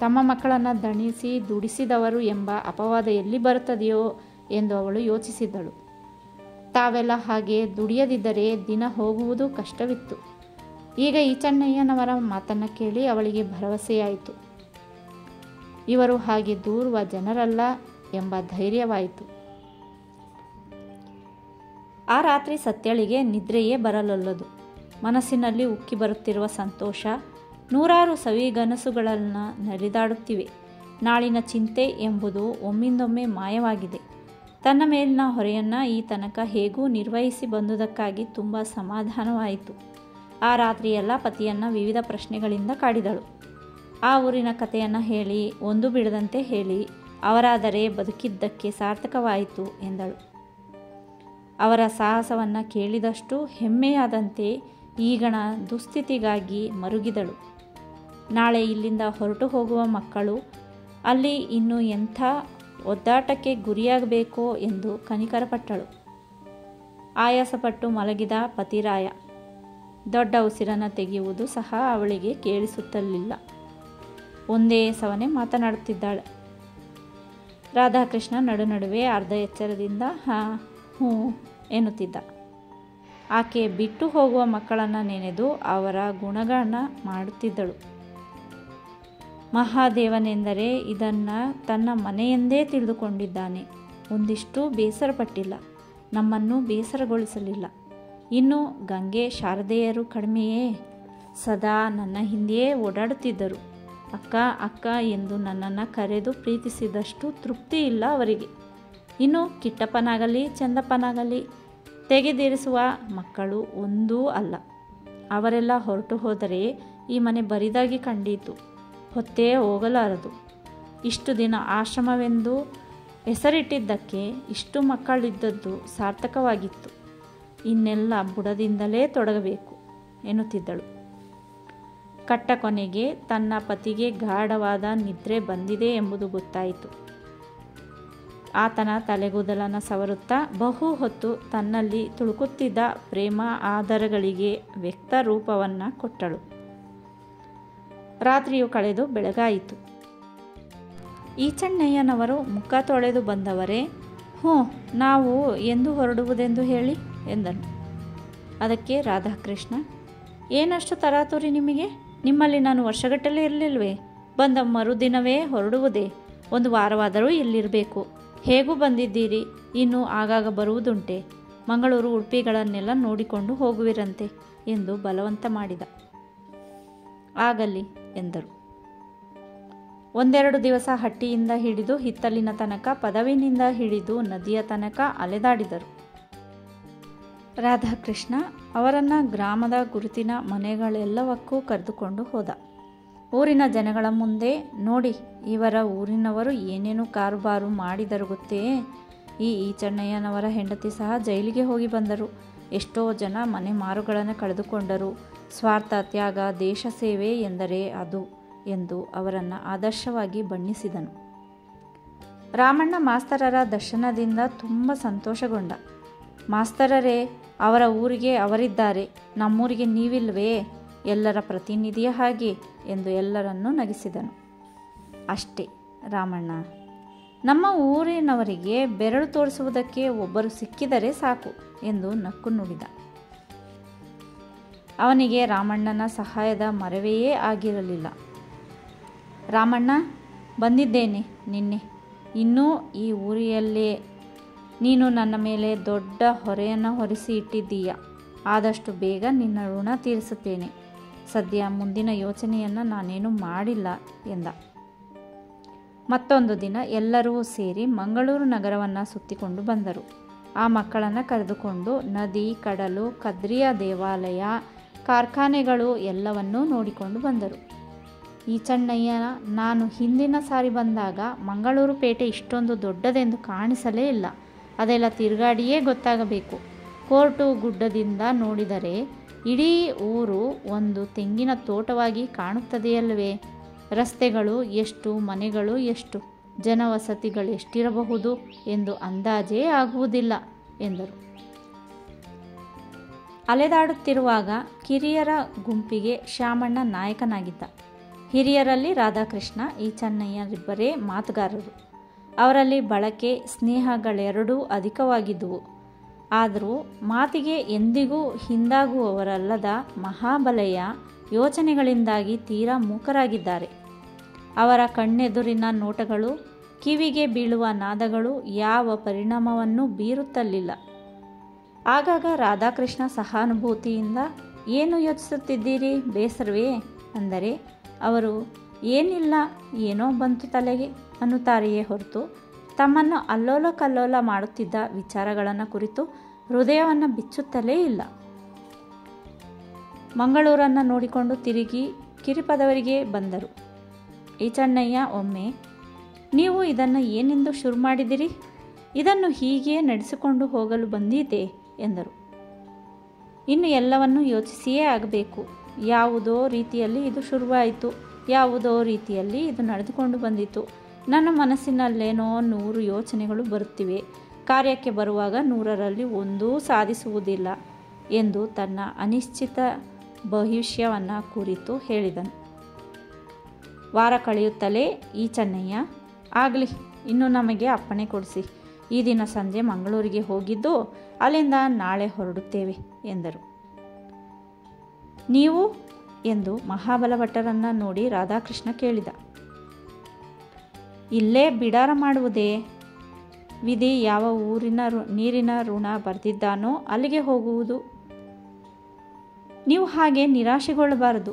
ತಮ್ಮ ಮಕ್ಕಳನ್ನು ದಣಿಸಿ ದುಡಿಸಿದವರು ಎಂಬ ಅಪವಾದ ಎಲ್ಲಿ ಬರುತ್ತದೆಯೋ ಎಂದು ಅವಳು ಯೋಚಿಸಿದಳು. ತಾವೆಲ್ಲ ಹಾಗೆ ದುಡಿಯದಿದ್ದರೆ ದಿನ ಹೋಗುವುದು ಕಷ್ಟವಿತ್ತು. ಈಗ ಈಚಣ್ಣಯ್ಯನವರ ಮಾತನ್ನು ಕೇಳಿ ಅವಳಿಗೆ ಭರವಸೆಯಾಯಿತು. ಇವರು ಹಾಗೆ ದೂರುವ ಜನರಲ್ಲ ಎಂಬ ಧೈರ್ಯವಾಯಿತು. ಆ ರಾತ್ರಿ ಸತ್ಯಳಿಗೆ ನಿದ್ರೆಯೇ ಬರಲೊಲ್ಲದು. ಮನಸ್ಸಿನಲ್ಲಿ ಉಕ್ಕಿ ಬರುತ್ತಿರುವ ಸಂತೋಷ ನೂರಾರು ಸವಿಗನಸುಗಳನ್ನು ನಲಿದಾಡುತ್ತಿವೆ. ನಾಳಿನ ಚಿಂತೆ ಎಂಬುದು ಒಮ್ಮಿಂದೊಮ್ಮೆ ಮಾಯವಾಗಿದೆ. ತನ್ನ ಮೇಲಿನ ಹೊರೆಯನ್ನು ಈ ತನಕ ಹೇಗೂ ನಿರ್ವಹಿಸಿ ಬಂದುದಕ್ಕಾಗಿ ತುಂಬ ಸಮಾಧಾನವಾಯಿತು. ಆ ರಾತ್ರಿಯೆಲ್ಲ ಪತಿಯನ್ನು ವಿವಿಧ ಪ್ರಶ್ನೆಗಳಿಂದ ಕಾಡಿದಳು. ಆ ಊರಿನ ಕಥೆಯನ್ನು ಹೇಳಿ, ಒಂದು ಬಿಡದಂತೆ ಹೇಳಿ, ಅವರಾದರೆ ಬದುಕಿದ್ದಕ್ಕೆ ಸಾರ್ಥಕವಾಯಿತು ಎಂದಳು. ಅವರ ಸಾಹಸವನ್ನು ಕೇಳಿದಷ್ಟು ಹೆಮ್ಮೆಯಾದಂತೆ ಈಗಣ ದುಸ್ಥಿತಿಗಾಗಿ ಮರುಗಿದಳು. ನಾಳೆ ಇಲ್ಲಿಂದ ಹೊರಟು ಹೋಗುವ ಮಕ್ಕಳು ಅಲ್ಲಿ ಇನ್ನು ಎಂಥ ಒದ್ದಾಟಕ್ಕೆ ಗುರಿಯಾಗಬೇಕೋ ಎಂದು ಕನಿಕರಪಟ್ಟಳು. ಆಯಾಸಪಟ್ಟು ಮಲಗಿದ ಪತಿರಾಯ ದೊಡ್ಡ ಉಸಿರನ್ನು ತೆಗೆಯುವುದು ಸಹ ಅವಳಿಗೆ ಕೇಳಿಸುತ್ತಲಿಲ್ಲ. ಒಂದೇ ಸವನೆ ಮಾತನಾಡುತ್ತಿದ್ದಾಳೆ. ರಾಧಾಕೃಷ್ಣ ನಡುವೆ ಅರ್ಧ ಎಚ್ಚರದಿಂದ ಹ್ಞೂ ಎನ್ನುತ್ತಿದ್ದ. ಆಕೆ ಬಿಟ್ಟು ಹೋಗುವ ಮಕ್ಕಳನ್ನು ನೆನೆದು ಅವರ ಗುಣಗಾನ ಮಾಡುತ್ತಿದ್ದಳು. ಮಹಾದೇವನೆಂದರೆ ಇದನ್ನು ತನ್ನ ಮನೆಯೆಂದೇ ತಿಳಿದುಕೊಂಡಿದ್ದಾನೆ. ಒಂದಿಷ್ಟು ಬೇಸರಪಟ್ಟಿಲ್ಲ, ನಮ್ಮನ್ನು ಬೇಸರಗೊಳಿಸಲಿಲ್ಲ. ಇನ್ನು ಗಂಗೆ ಶಾರದೆಯರು ಕಡಿಮೆಯೇ? ಸದಾ ನನ್ನ ಹಿಂದೆಯೇ ಓಡಾಡುತ್ತಿದ್ದರು. ಅಕ್ಕ ಅಕ್ಕ ಎಂದು ನನ್ನನ್ನು ಕರೆದು ಪ್ರೀತಿಸಿದಷ್ಟು ತೃಪ್ತಿ ಇಲ್ಲ ಅವರಿಗೆ. ಇನ್ನು ಕಿಟ್ಟಪ್ಪನಾಗಲಿ ಚಂದಪ್ಪನಾಗಲಿ ತೆಗೆದಿರಿಸುವ ಮಕ್ಕಳು ಒಂದೂ ಅಲ್ಲ. ಅವರೆಲ್ಲ ಹೊರಟು ಹೋದರೆ ಈ ಮನೆ ಬರಿದಾಗಿ ಕಂಡೀತು, ಹೊತ್ತೇ ಹೋಗಲಾರದು. ಇಷ್ಟು ದಿನ ಆಶ್ರಮವೆಂದು ಹೆಸರಿಟ್ಟಿದ್ದಕ್ಕೆ ಇಷ್ಟು ಮಕ್ಕಳಿದ್ದದ್ದು ಸಾರ್ಥಕವಾಗಿತ್ತು. ಇನ್ನೆಲ್ಲ ಬುಡದಿಂದಲೇ ತೊಡಗಬೇಕು ಎನ್ನುತ್ತಿದ್ದಳು. ಕಟ್ಟ ಕೊನೆಗೆ ತನ್ನ ಪತಿಗೆ ಗಾಢವಾದ ನಿದ್ರೆ ಬಂದಿದೆ ಎಂಬುದು ಗೊತ್ತಾಯಿತು. ಆತನ ತಲೆಗೂದಲನ್ನು ಸವರುತ್ತಾ ಬಹು ಹೊತ್ತು ತನ್ನಲ್ಲಿ ತುಳುಕುತ್ತಿದ್ದ ಪ್ರೇಮ ಆದರಗಳಿಗೆ ವ್ಯಕ್ತ ರೂಪವನ್ನು ಕೊಟ್ಟಳು. ರಾತ್ರಿಯು ಕಳೆದು ಬೆಳಗಾಯಿತು. ಈಚಣ್ಣಯ್ಯನವರು ಮುಖ ತೊಳೆದು ಬಂದವರೇ. ಹ್ಞೂ, ನಾವು ಎಂದು ಹೊರಡುವುದೆಂದು ಹೇಳಿ ಎಂದನು. ಅದಕ್ಕೆ ರಾಧಾಕೃಷ್ಣ, ಏನಷ್ಟು ತರಾತುರಿ ನಿಮಗೆ? ನಿಮ್ಮಲ್ಲಿ ನಾನು ವರ್ಷಗಟ್ಟಲೆ ಇರಲಿಲ್ವೇ? ಬಂದ ಮರುದಿನವೇ ಹೊರಡುವುದೇ? ಒಂದು ವಾರವಾದರೂ ಇಲ್ಲಿರಬೇಕು. ಹೇಗೂ ಬಂದಿದ್ದೀರಿ, ಇನ್ನು ಆಗಾಗ ಬರುವುದುಂಟೆ. ಮಂಗಳೂರು ಉಡುಪಿಗಳನ್ನೆಲ್ಲ ನೋಡಿಕೊಂಡು ಹೋಗುವಿರಂತೆ ಎಂದು ಬಲವಂತ ಮಾಡಿದ. ಆಗಲಿ ಎಂದರು. ಒಂದೆರಡು ದಿವಸ ಹಟ್ಟಿಯಿಂದ ಹಿಡಿದು ಹಿತ್ತಲಿನ ತನಕ, ಪದವಿನಿಂದ ಹಿಡಿದು ನದಿಯ ತನಕ ಅಲೆದಾಡಿದರು. ರಾಧಾಕೃಷ್ಣ ಅವರನ್ನು ಗ್ರಾಮದ ಗುರುತಿನ ಮನೆಗಳೆಲ್ಲವಕ್ಕೂ ಕರೆದುಕೊಂಡು ಹೋದ. ಊರಿನ ಜನಗಳ ಮುಂದೆ, ನೋಡಿ, ಇವರ ಊರಿನವರು ಏನೇನು ಕಾರುಬಾರು ಮಾಡಿದರು ಗೊತ್ತೇ? ಈ ಈಚಣ್ಣಯ್ಯನವರ ಹೆಂಡತಿ ಸಹ ಜೈಲಿಗೆ ಹೋಗಿ ಬಂದರು. ಎಷ್ಟೋ ಜನ ಮನೆ ಮಾರುಗಳನ್ನು ಕಳೆದುಕೊಂಡರು. ಸ್ವಾರ್ಥ, ತ್ಯಾಗ, ದೇಶ ಸೇವೆ ಎಂದರೆ ಅದು ಎಂದು ಅವರನ್ನು ಆದರ್ಶವಾಗಿ ಬಣ್ಣಿಸಿದನು. ರಾಮಣ್ಣ ಮಾಸ್ತರರ ದರ್ಶನದಿಂದ ತುಂಬ ಸಂತೋಷಗೊಂಡ. ಮಾಸ್ತರರೇ, ಅವರ ಊರಿಗೆ ಅವರಿದ್ದಾರೆ, ನಮ್ಮೂರಿಗೆ ನೀವಿಲ್ವೇ? ಎಲ್ಲರ ಪ್ರತಿನಿಧಿಯ ಹಾಗೆ ಎಂದು ಎಲ್ಲರನ್ನೂ ನಗಿಸಿದನು. ಅಷ್ಟೇ ರಾಮಣ್ಣ, ನಮ್ಮ ಊರಿನವರಿಗೆ ಬೆರಳು ತೋರಿಸುವುದಕ್ಕೆ ಒಬ್ಬರು ಸಿಕ್ಕಿದರೆ ಸಾಕು ಎಂದು ನಕ್ಕು ನುಡಿದ. ಅವನಿಗೆ ರಾಮಣ್ಣನ ಸಹಾಯದ ಮರವೆಯೇ ಆಗಿರಲಿಲ್ಲ. ರಾಮಣ್ಣ, ಬಂದಿದ್ದೇನೆ ನಿನ್ನೆ. ಇನ್ನೂ ಈ ಊರಿಯಲ್ಲೇ ನೀನು ನನ್ನ ಮೇಲೆ ದೊಡ್ಡ ಹೊರೆಯನ್ನು ಹೊರಿಸಿ ಇಟ್ಟಿದ್ದೀಯ. ಆದಷ್ಟು ಬೇಗ ನಿನ್ನ ಋಣ ತೀರಿಸುತ್ತೇನೆ. ಸದ್ಯ ಮುಂದಿನ ಯೋಚನೆಯನ್ನು ನಾನೇನು ಮಾಡಿಲ್ಲ ಎಂದ. ಮತ್ತೊಂದು ದಿನ ಎಲ್ಲರೂ ಸೇರಿ ಮಂಗಳೂರು ನಗರವನ್ನು ಸುತ್ತಿಕೊಂಡು ಬಂದರು. ಆ ಮಕ್ಕಳನ್ನು ಕರೆದುಕೊಂಡು ನದಿ, ಕಡಲು, ಕದ್ರಿಯ ದೇವಾಲಯ, ಕಾರ್ಖಾನೆಗಳು ಎಲ್ಲವನ್ನೂ ನೋಡಿಕೊಂಡು ಬಂದರು. ಈಚಣ್ಣಯ್ಯ, ನಾನು ಹಿಂದಿನ ಸಾರಿ ಬಂದಾಗ ಮಂಗಳೂರು ಪೇಟೆ ಇಷ್ಟೊಂದು ದೊಡ್ಡದೆಂದು ಕಾಣಿಸಲೇ ಇಲ್ಲ. ಅದೆಲ್ಲ ತಿರುಗಾಡಿಯೇ ಗೊತ್ತಾಗಬೇಕು. ಕೋರ್ಟು ಗುಡ್ಡದಿಂದ ನೋಡಿದರೆ ಇಡೀ ಊರು ಒಂದು ತೆಂಗಿನ ತೋಟವಾಗಿ ಕಾಣುತ್ತದೆಯಲ್ಲವೇ? ರಸ್ತೆಗಳು ಎಷ್ಟು, ಮನೆಗಳು ಎಷ್ಟು, ಜನವಸತಿಗಳೆಷ್ಟಿರಬಹುದು ಎಂದು ಅಂದಾಜೇ ಆಗುವುದಿಲ್ಲ ಎಂದರು. ಅಲೆದಾಡುತ್ತಿರುವಾಗ ಕಿರಿಯರ ಗುಂಪಿಗೆ ಶ್ಯಾಮಣ್ಣ ನಾಯಕನಾಗಿದ್ದ. ಹಿರಿಯರಲ್ಲಿ ರಾಧಾಕೃಷ್ಣ, ಈ ಚೆನ್ನಯ್ಯರಿಬ್ಬರೇ ಮಾತುಗಾರರು. ಅವರಲ್ಲಿ ಬಳಕೆ ಸ್ನೇಹಗಳೆರಡೂ ಅಧಿಕವಾಗಿದ್ದುವು. ಆದರೂ ಮಾತಿಗೆ ಎಂದಿಗೂ ಹಿಂದಾಗುವವರಲ್ಲದ ಮಹಾಬಲಯ್ಯ ಯೋಚನೆಗಳಿಂದಾಗಿ ತೀರಾ ಮೂಕರಾಗಿದ್ದಾರೆ. ಅವರ ಕಣ್ಣೆದುರಿನ ನೋಟಗಳು, ಕಿವಿಗೆ ಬೀಳುವ ನಾದಗಳು ಯಾವ ಪರಿಣಾಮವನ್ನು ಬೀರುತ್ತಲಿಲ್ಲ. ಆಗಾಗ ರಾಧಾಕೃಷ್ಣ ಸಹಾನುಭೂತಿಯಿಂದ ಏನು ಯೋಚಿಸುತ್ತಿದ್ದೀರಿ, ಬೇಸರವೇ ಅಂದರೆ ಅವರು ಏನಿಲ್ಲ, ಏನೋ ಬಂತು ತಲೆಗೆ ಅನ್ನುತ್ತಾರೆಯೇ ಹೊರತು ತಮ್ಮನ್ನು ಅಲ್ಲೋಲ ಕಲ್ಲೋಲ ಮಾಡುತ್ತಿದ್ದ ವಿಚಾರಗಳನ್ನು ಕುರಿತು ಹೃದಯವನ್ನು ಬಿಚ್ಚುತ್ತಲೇ ಇಲ್ಲ. ಮಂಗಳೂರನ್ನು ನೋಡಿಕೊಂಡು ತಿರುಗಿ ಕಿರಿಪದವರಿಗೆ ಬಂದರು. ಈ ಚೆನ್ನಯ್ಯ ಒಮ್ಮೆ, ನೀವು ಇದನ್ನು ಏನೆಂದು ಶುರು ಮಾಡಿದಿರಿ? ಇದನ್ನು ಹೀಗೆ ನಡೆಸಿಕೊಂಡು ಹೋಗಲು ಬಂದೀತೆ ಎಂದರು. ಇನ್ನು ಎಲ್ಲವನ್ನೂ ಯೋಚಿಸಿಯೇ ಆಗಬೇಕು. ಯಾವುದೋ ರೀತಿಯಲ್ಲಿ ಇದು ಶುರುವಾಯಿತು, ಯಾವುದೋ ರೀತಿಯಲ್ಲಿ ಇದು ನಡೆದುಕೊಂಡು ಬಂದಿತು. ನನ್ನ ಮನಸ್ಸಿನಲ್ಲೇನೋ 100 ಯೋಚನೆಗಳು ಬರುತ್ತಿವೆ. ಕಾರ್ಯಕ್ಕೆ ಬರುವಾಗ 100ರಲ್ಲಿ ಒಂದೂ ಸಾಧಿಸುವುದಿಲ್ಲ ಎಂದು ತನ್ನ ಅನಿಶ್ಚಿತ ಭವಿಷ್ಯವನ್ನು ಕುರಿತು ಹೇಳಿದನು. ವಾರ ಕಳೆಯುತ್ತಲೇ ಈ ಚೆನ್ನಯ್ಯ, ಆಗಲಿ, ಇನ್ನು ನಮಗೆ ಅಪ್ಪಣೆ ಕೊಡಿಸಿ. ಈ ದಿನ ಸಂಜೆ ಮಂಗಳೂರಿಗೆ ಹೋಗಿದ್ದು ಅಲ್ಲಿಂದ ನಾಳೆ ಹೊರಡುತ್ತೇವೆ ಎಂದರು. ನೀವು ಎಂದು ಮಹಾಬಲಭಟ್ಟರನ್ನು ನೋಡಿ ರಾಧಾಕೃಷ್ಣ ಕೇಳಿದ. ಇಲ್ಲೇ ಬಿಡಾರ ಮಾಡುವುದೇ? ವಿಧಿ ಯಾವ ಊರಿನ ನೀರಿನ ಋಣ ಬರೆದಿದ್ದಾನೋ ಅಲ್ಲಿಗೆ ಹೋಗುವುದು. ನೀವು ಹಾಗೆ ನಿರಾಶೆಗೊಳ್ಳಬಾರದು.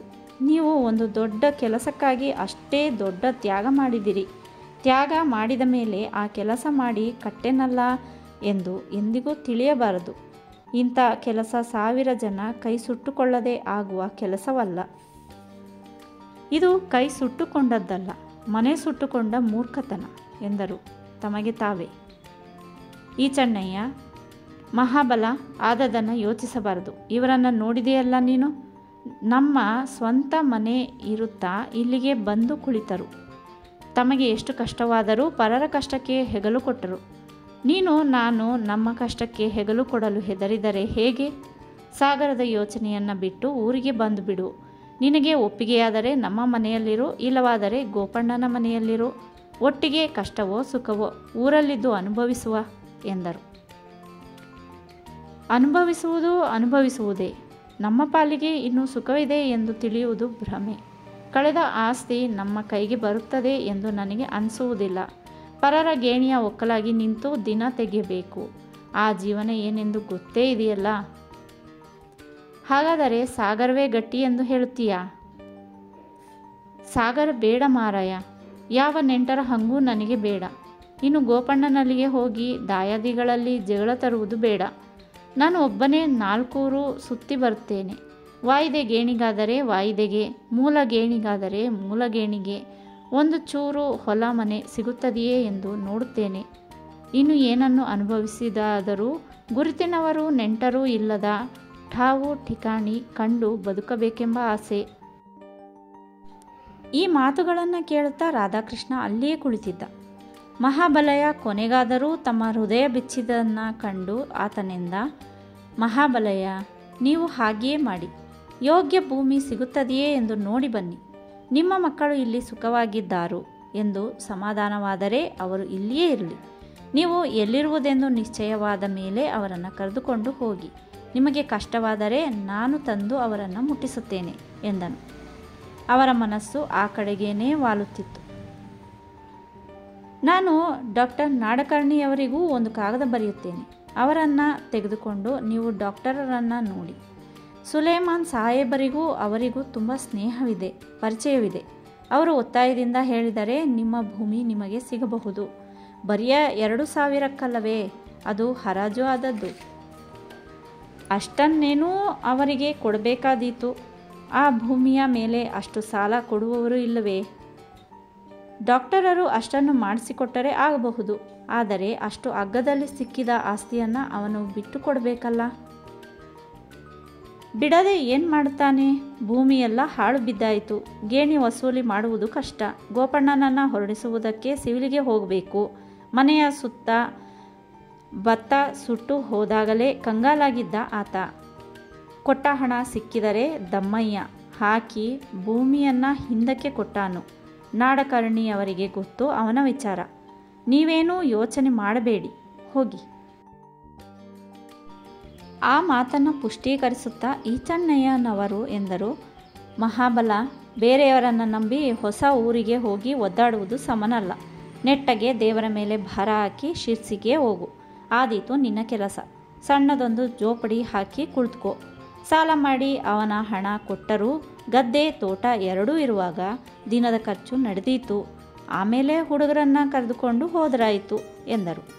ನೀವು ಒಂದು ದೊಡ್ಡ ಕೆಲಸಕ್ಕಾಗಿ ಅಷ್ಟೇ ದೊಡ್ಡ ತ್ಯಾಗ ಮಾಡಿದಿರಿ. ತ್ಯಾಗ ಮಾಡಿದ ಮೇಲೆ ಆ ಕೆಲಸ ಮಾಡಿ ಕಟ್ಟೆನಲ್ಲ ಎಂದು ಎಂದಿಗೂ ತಿಳಿಯಬಾರದು. ಇಂಥ ಕೆಲಸ 1000 ಜನ ಕೈ ಸುಟ್ಟುಕೊಳ್ಳದೆ ಆಗುವ ಕೆಲಸವಲ್ಲ. ಇದು ಕೈ ಸುಟ್ಟುಕೊಂಡದ್ದಲ್ಲ, ಮನೆ ಸುಟ್ಟುಕೊಂಡ ಮೂರ್ಖತನ ಎಂದರು ತಮಗೆ ತಾವೇ. ಈ ಚೆನ್ನಯ್ಯ, ಮಹಾಬಲ ಆದದನ್ನು ಯೋಚಿಸಬಾರದು. ಇವರನ್ನು ನೋಡಿದೆಯಲ್ಲ ನೀನು, ನಮ್ಮ ಸ್ವಂತ ಮನೆ ಇರುತ್ತಾ ಇಲ್ಲಿಗೆ ಬಂದು ಕುಳಿತರು. ತಮಗೆ ಎಷ್ಟು ಕಷ್ಟವಾದರೂ ಪರರ ಕಷ್ಟಕ್ಕೆ ಹೆಗಲು ಕೊಟ್ಟರು. ನೀನು ನಾನು ನಮ್ಮ ಕಷ್ಟಕ್ಕೆ ಹೆಗಲು ಕೊಡಲು ಹೆದರಿದರೆ ಹೇಗೆ? ಸಾಗರದ ಯೋಚನೆಯನ್ನು ಬಿಟ್ಟು ಊರಿಗೆ ಬಂದು ಬಿಡು. ನಿನಗೆ ಒಪ್ಪಿಗೆಯಾದರೆ ನಮ್ಮ ಮನೆಯಲ್ಲಿರು, ಇಲ್ಲವಾದರೆ ಗೋಪಣ್ಣನ ಮನೆಯಲ್ಲಿರು. ಒಟ್ಟಿಗೆ ಕಷ್ಟವೋ ಸುಖವೋ ಊರಲ್ಲಿದ್ದು ಅನುಭವಿಸುವ ಎಂದರು. ಅನುಭವಿಸುವುದೇ. ನಮ್ಮ ಪಾಲಿಗೆ ಇನ್ನೂ ಸುಖವಿದೆ ಎಂದು ತಿಳಿಯುವುದು ಭ್ರಮೆ. ಕಳೆದ ಆಸ್ತಿ ನಮ್ಮ ಕೈಗೆ ಬರುತ್ತದೆ ಎಂದು ನನಗೆ ಅನಿಸುವುದಿಲ್ಲ. ಪರರ ಗೇಣಿಯ ಒಕ್ಕಲಾಗಿ ನಿಂತು ದಿನ ತೆಗೆಯಬೇಕು. ಆ ಜೀವನ ಏನೆಂದು ಗೊತ್ತೇ ಇದೆಯಲ್ಲ. ಹಾಗಾದರೆ ಸಾಗರವೇ ಗಟ್ಟಿ ಎಂದು ಹೇಳುತ್ತೀಯಾ? ಸಾಗರ ಬೇಡ ಮಾರಾಯ. ಯಾವ ನೆಂಟರ ಹಂಗೂ ನನಗೆ ಬೇಡ. ಇನ್ನು ಗೋಪಣ್ಣನಲ್ಲಿಗೆ ಹೋಗಿ ದಾಯಾದಿಗಳಲ್ಲಿ ಜಗಳ ತರುವುದು ಬೇಡ. ನಾನು ಒಬ್ಬನೇ 4 ಊರು ಸುತ್ತಿ ಬರುತ್ತೇನೆ. ವಾಯಿದೆ ಗೇಣಿಗಾದರೆ ವಾಯಿದೆಗೆ, ಮೂಲ ಗೇಣಿಗಾದರೆ ಮೂಲ ಗೇಣಿಗೆ ಒಂದು ಚೂರು ಹೊಲ ಮನೆ ಸಿಗುತ್ತದೆಯೇ ಎಂದು ನೋಡುತ್ತೇನೆ. ಇನ್ನು ಏನನ್ನು ಅನುಭವಿಸಿದಾದರೂ ಗುರುತಿನವರು ನೆಂಟರೂ ಇಲ್ಲದ ಠಾವು ಠಿಕಾಣಿ ಕಂಡು ಬದುಕಬೇಕೆಂಬ ಆಸೆ. ಈ ಮಾತುಗಳನ್ನು ಕೇಳುತ್ತಾ ರಾಧಾಕೃಷ್ಣ ಅಲ್ಲಿಯೇ ಕುಳಿತಿದ್ದ. ಮಹಾಬಲಯ್ಯ ಕೊನೆಗಾದರೂ ತಮ್ಮ ಹೃದಯ ಬಿಚ್ಚಿದನ್ನು ಕಂಡು ಆತನಿಂದ, ಮಹಾಬಲಯ್ಯ, ನೀವು ಹಾಗೆಯೇ ಮಾಡಿ. ಯೋಗ್ಯ ಭೂಮಿ ಸಿಗುತ್ತದೆಯೇ ಎಂದು ನೋಡಿ ಬನ್ನಿ. ನಿಮ್ಮ ಮಕ್ಕಳು ಇಲ್ಲಿ ಸುಖವಾಗಿದ್ದಾರು ಎಂದು ಸಮಾಧಾನವಾದರೆ ಅವರು ಇಲ್ಲಿಯೇ ಇರಲಿ. ನೀವು ಎಲ್ಲಿರುವುದೆಂದು ನಿಶ್ಚಯವಾದ ಮೇಲೆ ಅವರನ್ನು ಕರೆದುಕೊಂಡು ಹೋಗಿ. ನಿಮಗೆ ಕಷ್ಟವಾದರೆ ನಾನು ತಂದು ಅವರನ್ನು ಮುಟ್ಟಿಸುತ್ತೇನೆ ಎಂದನು. ಅವರ ಮನಸ್ಸು ಆ ಕಡೆಗೇನೇ ವಾಲುತ್ತಿತ್ತು. ನಾನು ಡಾಕ್ಟರ್ ನಾಡಕರ್ಣಿಯವರಿಗೂ ಒಂದು ಕಾಗದ ಬರೆಯುತ್ತೇನೆ. ಅವರನ್ನು ತೆಗೆದುಕೊಂಡು ನೀವು ಡಾಕ್ಟರರನ್ನು ನೋಡಿ. ಸುಲೇಮಾನ್ ಸಾಹೇಬರಿಗೂ ಅವರಿಗೂ ತುಂಬ ಸ್ನೇಹವಿದೆ, ಪರಿಚಯವಿದೆ. ಅವರು ಒತ್ತಾಯದಿಂದ ಹೇಳಿದರೆ ನಿಮ್ಮ ಭೂಮಿ ನಿಮಗೆ ಸಿಗಬಹುದು. ಬರಿಯ 2,000ಕ್ಕಲ್ಲವೇ ಅದು ಹರಾಜು ಆದದ್ದು. ಅಷ್ಟನ್ನೇನೂ ಅವರಿಗೆ ಕೊಡಬೇಕಾದೀತು. ಆ ಭೂಮಿಯ ಮೇಲೆ ಅಷ್ಟು ಸಾಲ ಕೊಡುವವರು ಇಲ್ಲವೇ? ಡಾಕ್ಟರರು ಅಷ್ಟನ್ನು ಮಾಡಿಸಿಕೊಟ್ಟರೆ ಆಗಬಹುದು. ಆದರೆ ಅಷ್ಟು ಅಗ್ಗದಲ್ಲಿ ಸಿಕ್ಕಿದ ಆಸ್ತಿಯನ್ನು ಅವನು ಬಿಟ್ಟು ಕೊಡಬೇಕಲ್ಲ. ಬಿಡದೆ ಏನು ಮಾಡುತ್ತಾನೆ? ಭೂಮಿಯೆಲ್ಲ ಹಾಳು ಬಿದ್ದಾಯಿತು. ಗೇಣಿ ವಸೂಲಿ ಮಾಡುವುದು ಕಷ್ಟ. ಗೋಪಣ್ಣನನ್ನು ಹೊರಡಿಸುವುದಕ್ಕೆ ಸಿವಿಲಿಗೆ ಹೋಗಬೇಕು. ಮನೆಯ ಸುತ್ತ ಭತ್ತ ಸುಟ್ಟು ಹೋದಾಗಲೇ ಕಂಗಾಲಾಗಿದ್ದ ಆತ. ಕೊಟ್ಟ ಹಣ ಸಿಕ್ಕಿದರೆ ದಮ್ಮಯ್ಯ ಹಾಕಿ ಭೂಮಿಯನ್ನು ಹಿಂದಕ್ಕೆ ಕೊಟ್ಟಾನು. ನಾಡಕರ್ಣಿಯವರಿಗೆ ಗೊತ್ತು ಅವನ ವಿಚಾರ. ನೀವೇನೂ ಯೋಚನೆ ಮಾಡಬೇಡಿ, ಹೋಗಿ. ಆ ಮಾತನ್ನು ಪುಷ್ಟೀಕರಿಸುತ್ತಾ ಈಚಣ್ಣಯ್ಯನವರು ಎಂದರು, ಮಹಾಬಲ, ಬೇರೆಯವರನ್ನು ನಂಬಿ ಹೊಸ ಊರಿಗೆ ಹೋಗಿ ಒದ್ದಾಡುವುದು ಸಮನಲ್ಲ. ನೆಟ್ಟಗೆ ದೇವರ ಮೇಲೆ ಭಾರ ಹಾಕಿ ಶಿರ್ಸಿಗೆ ಹೋಗು. ಆದೀತು ನಿನ್ನ ಕೆಲಸ. ಸಣ್ಣದೊಂದು ಜೋಪಡಿ ಹಾಕಿ ಕುಳಿತುಕೋ. ಸಾಲ ಮಾಡಿ ಅವನ ಹಣ ಕೊಟ್ಟರೂ ಗದ್ದೆ ತೋಟ ಎರಡೂ ಇರುವಾಗ ದಿನದ ಖರ್ಚು ನಡೆದೀತು. ಆಮೇಲೆ ಹುಡುಗರನ್ನು ಕರೆದುಕೊಂಡು ಹೋದರಾಯಿತು ಎಂದರು.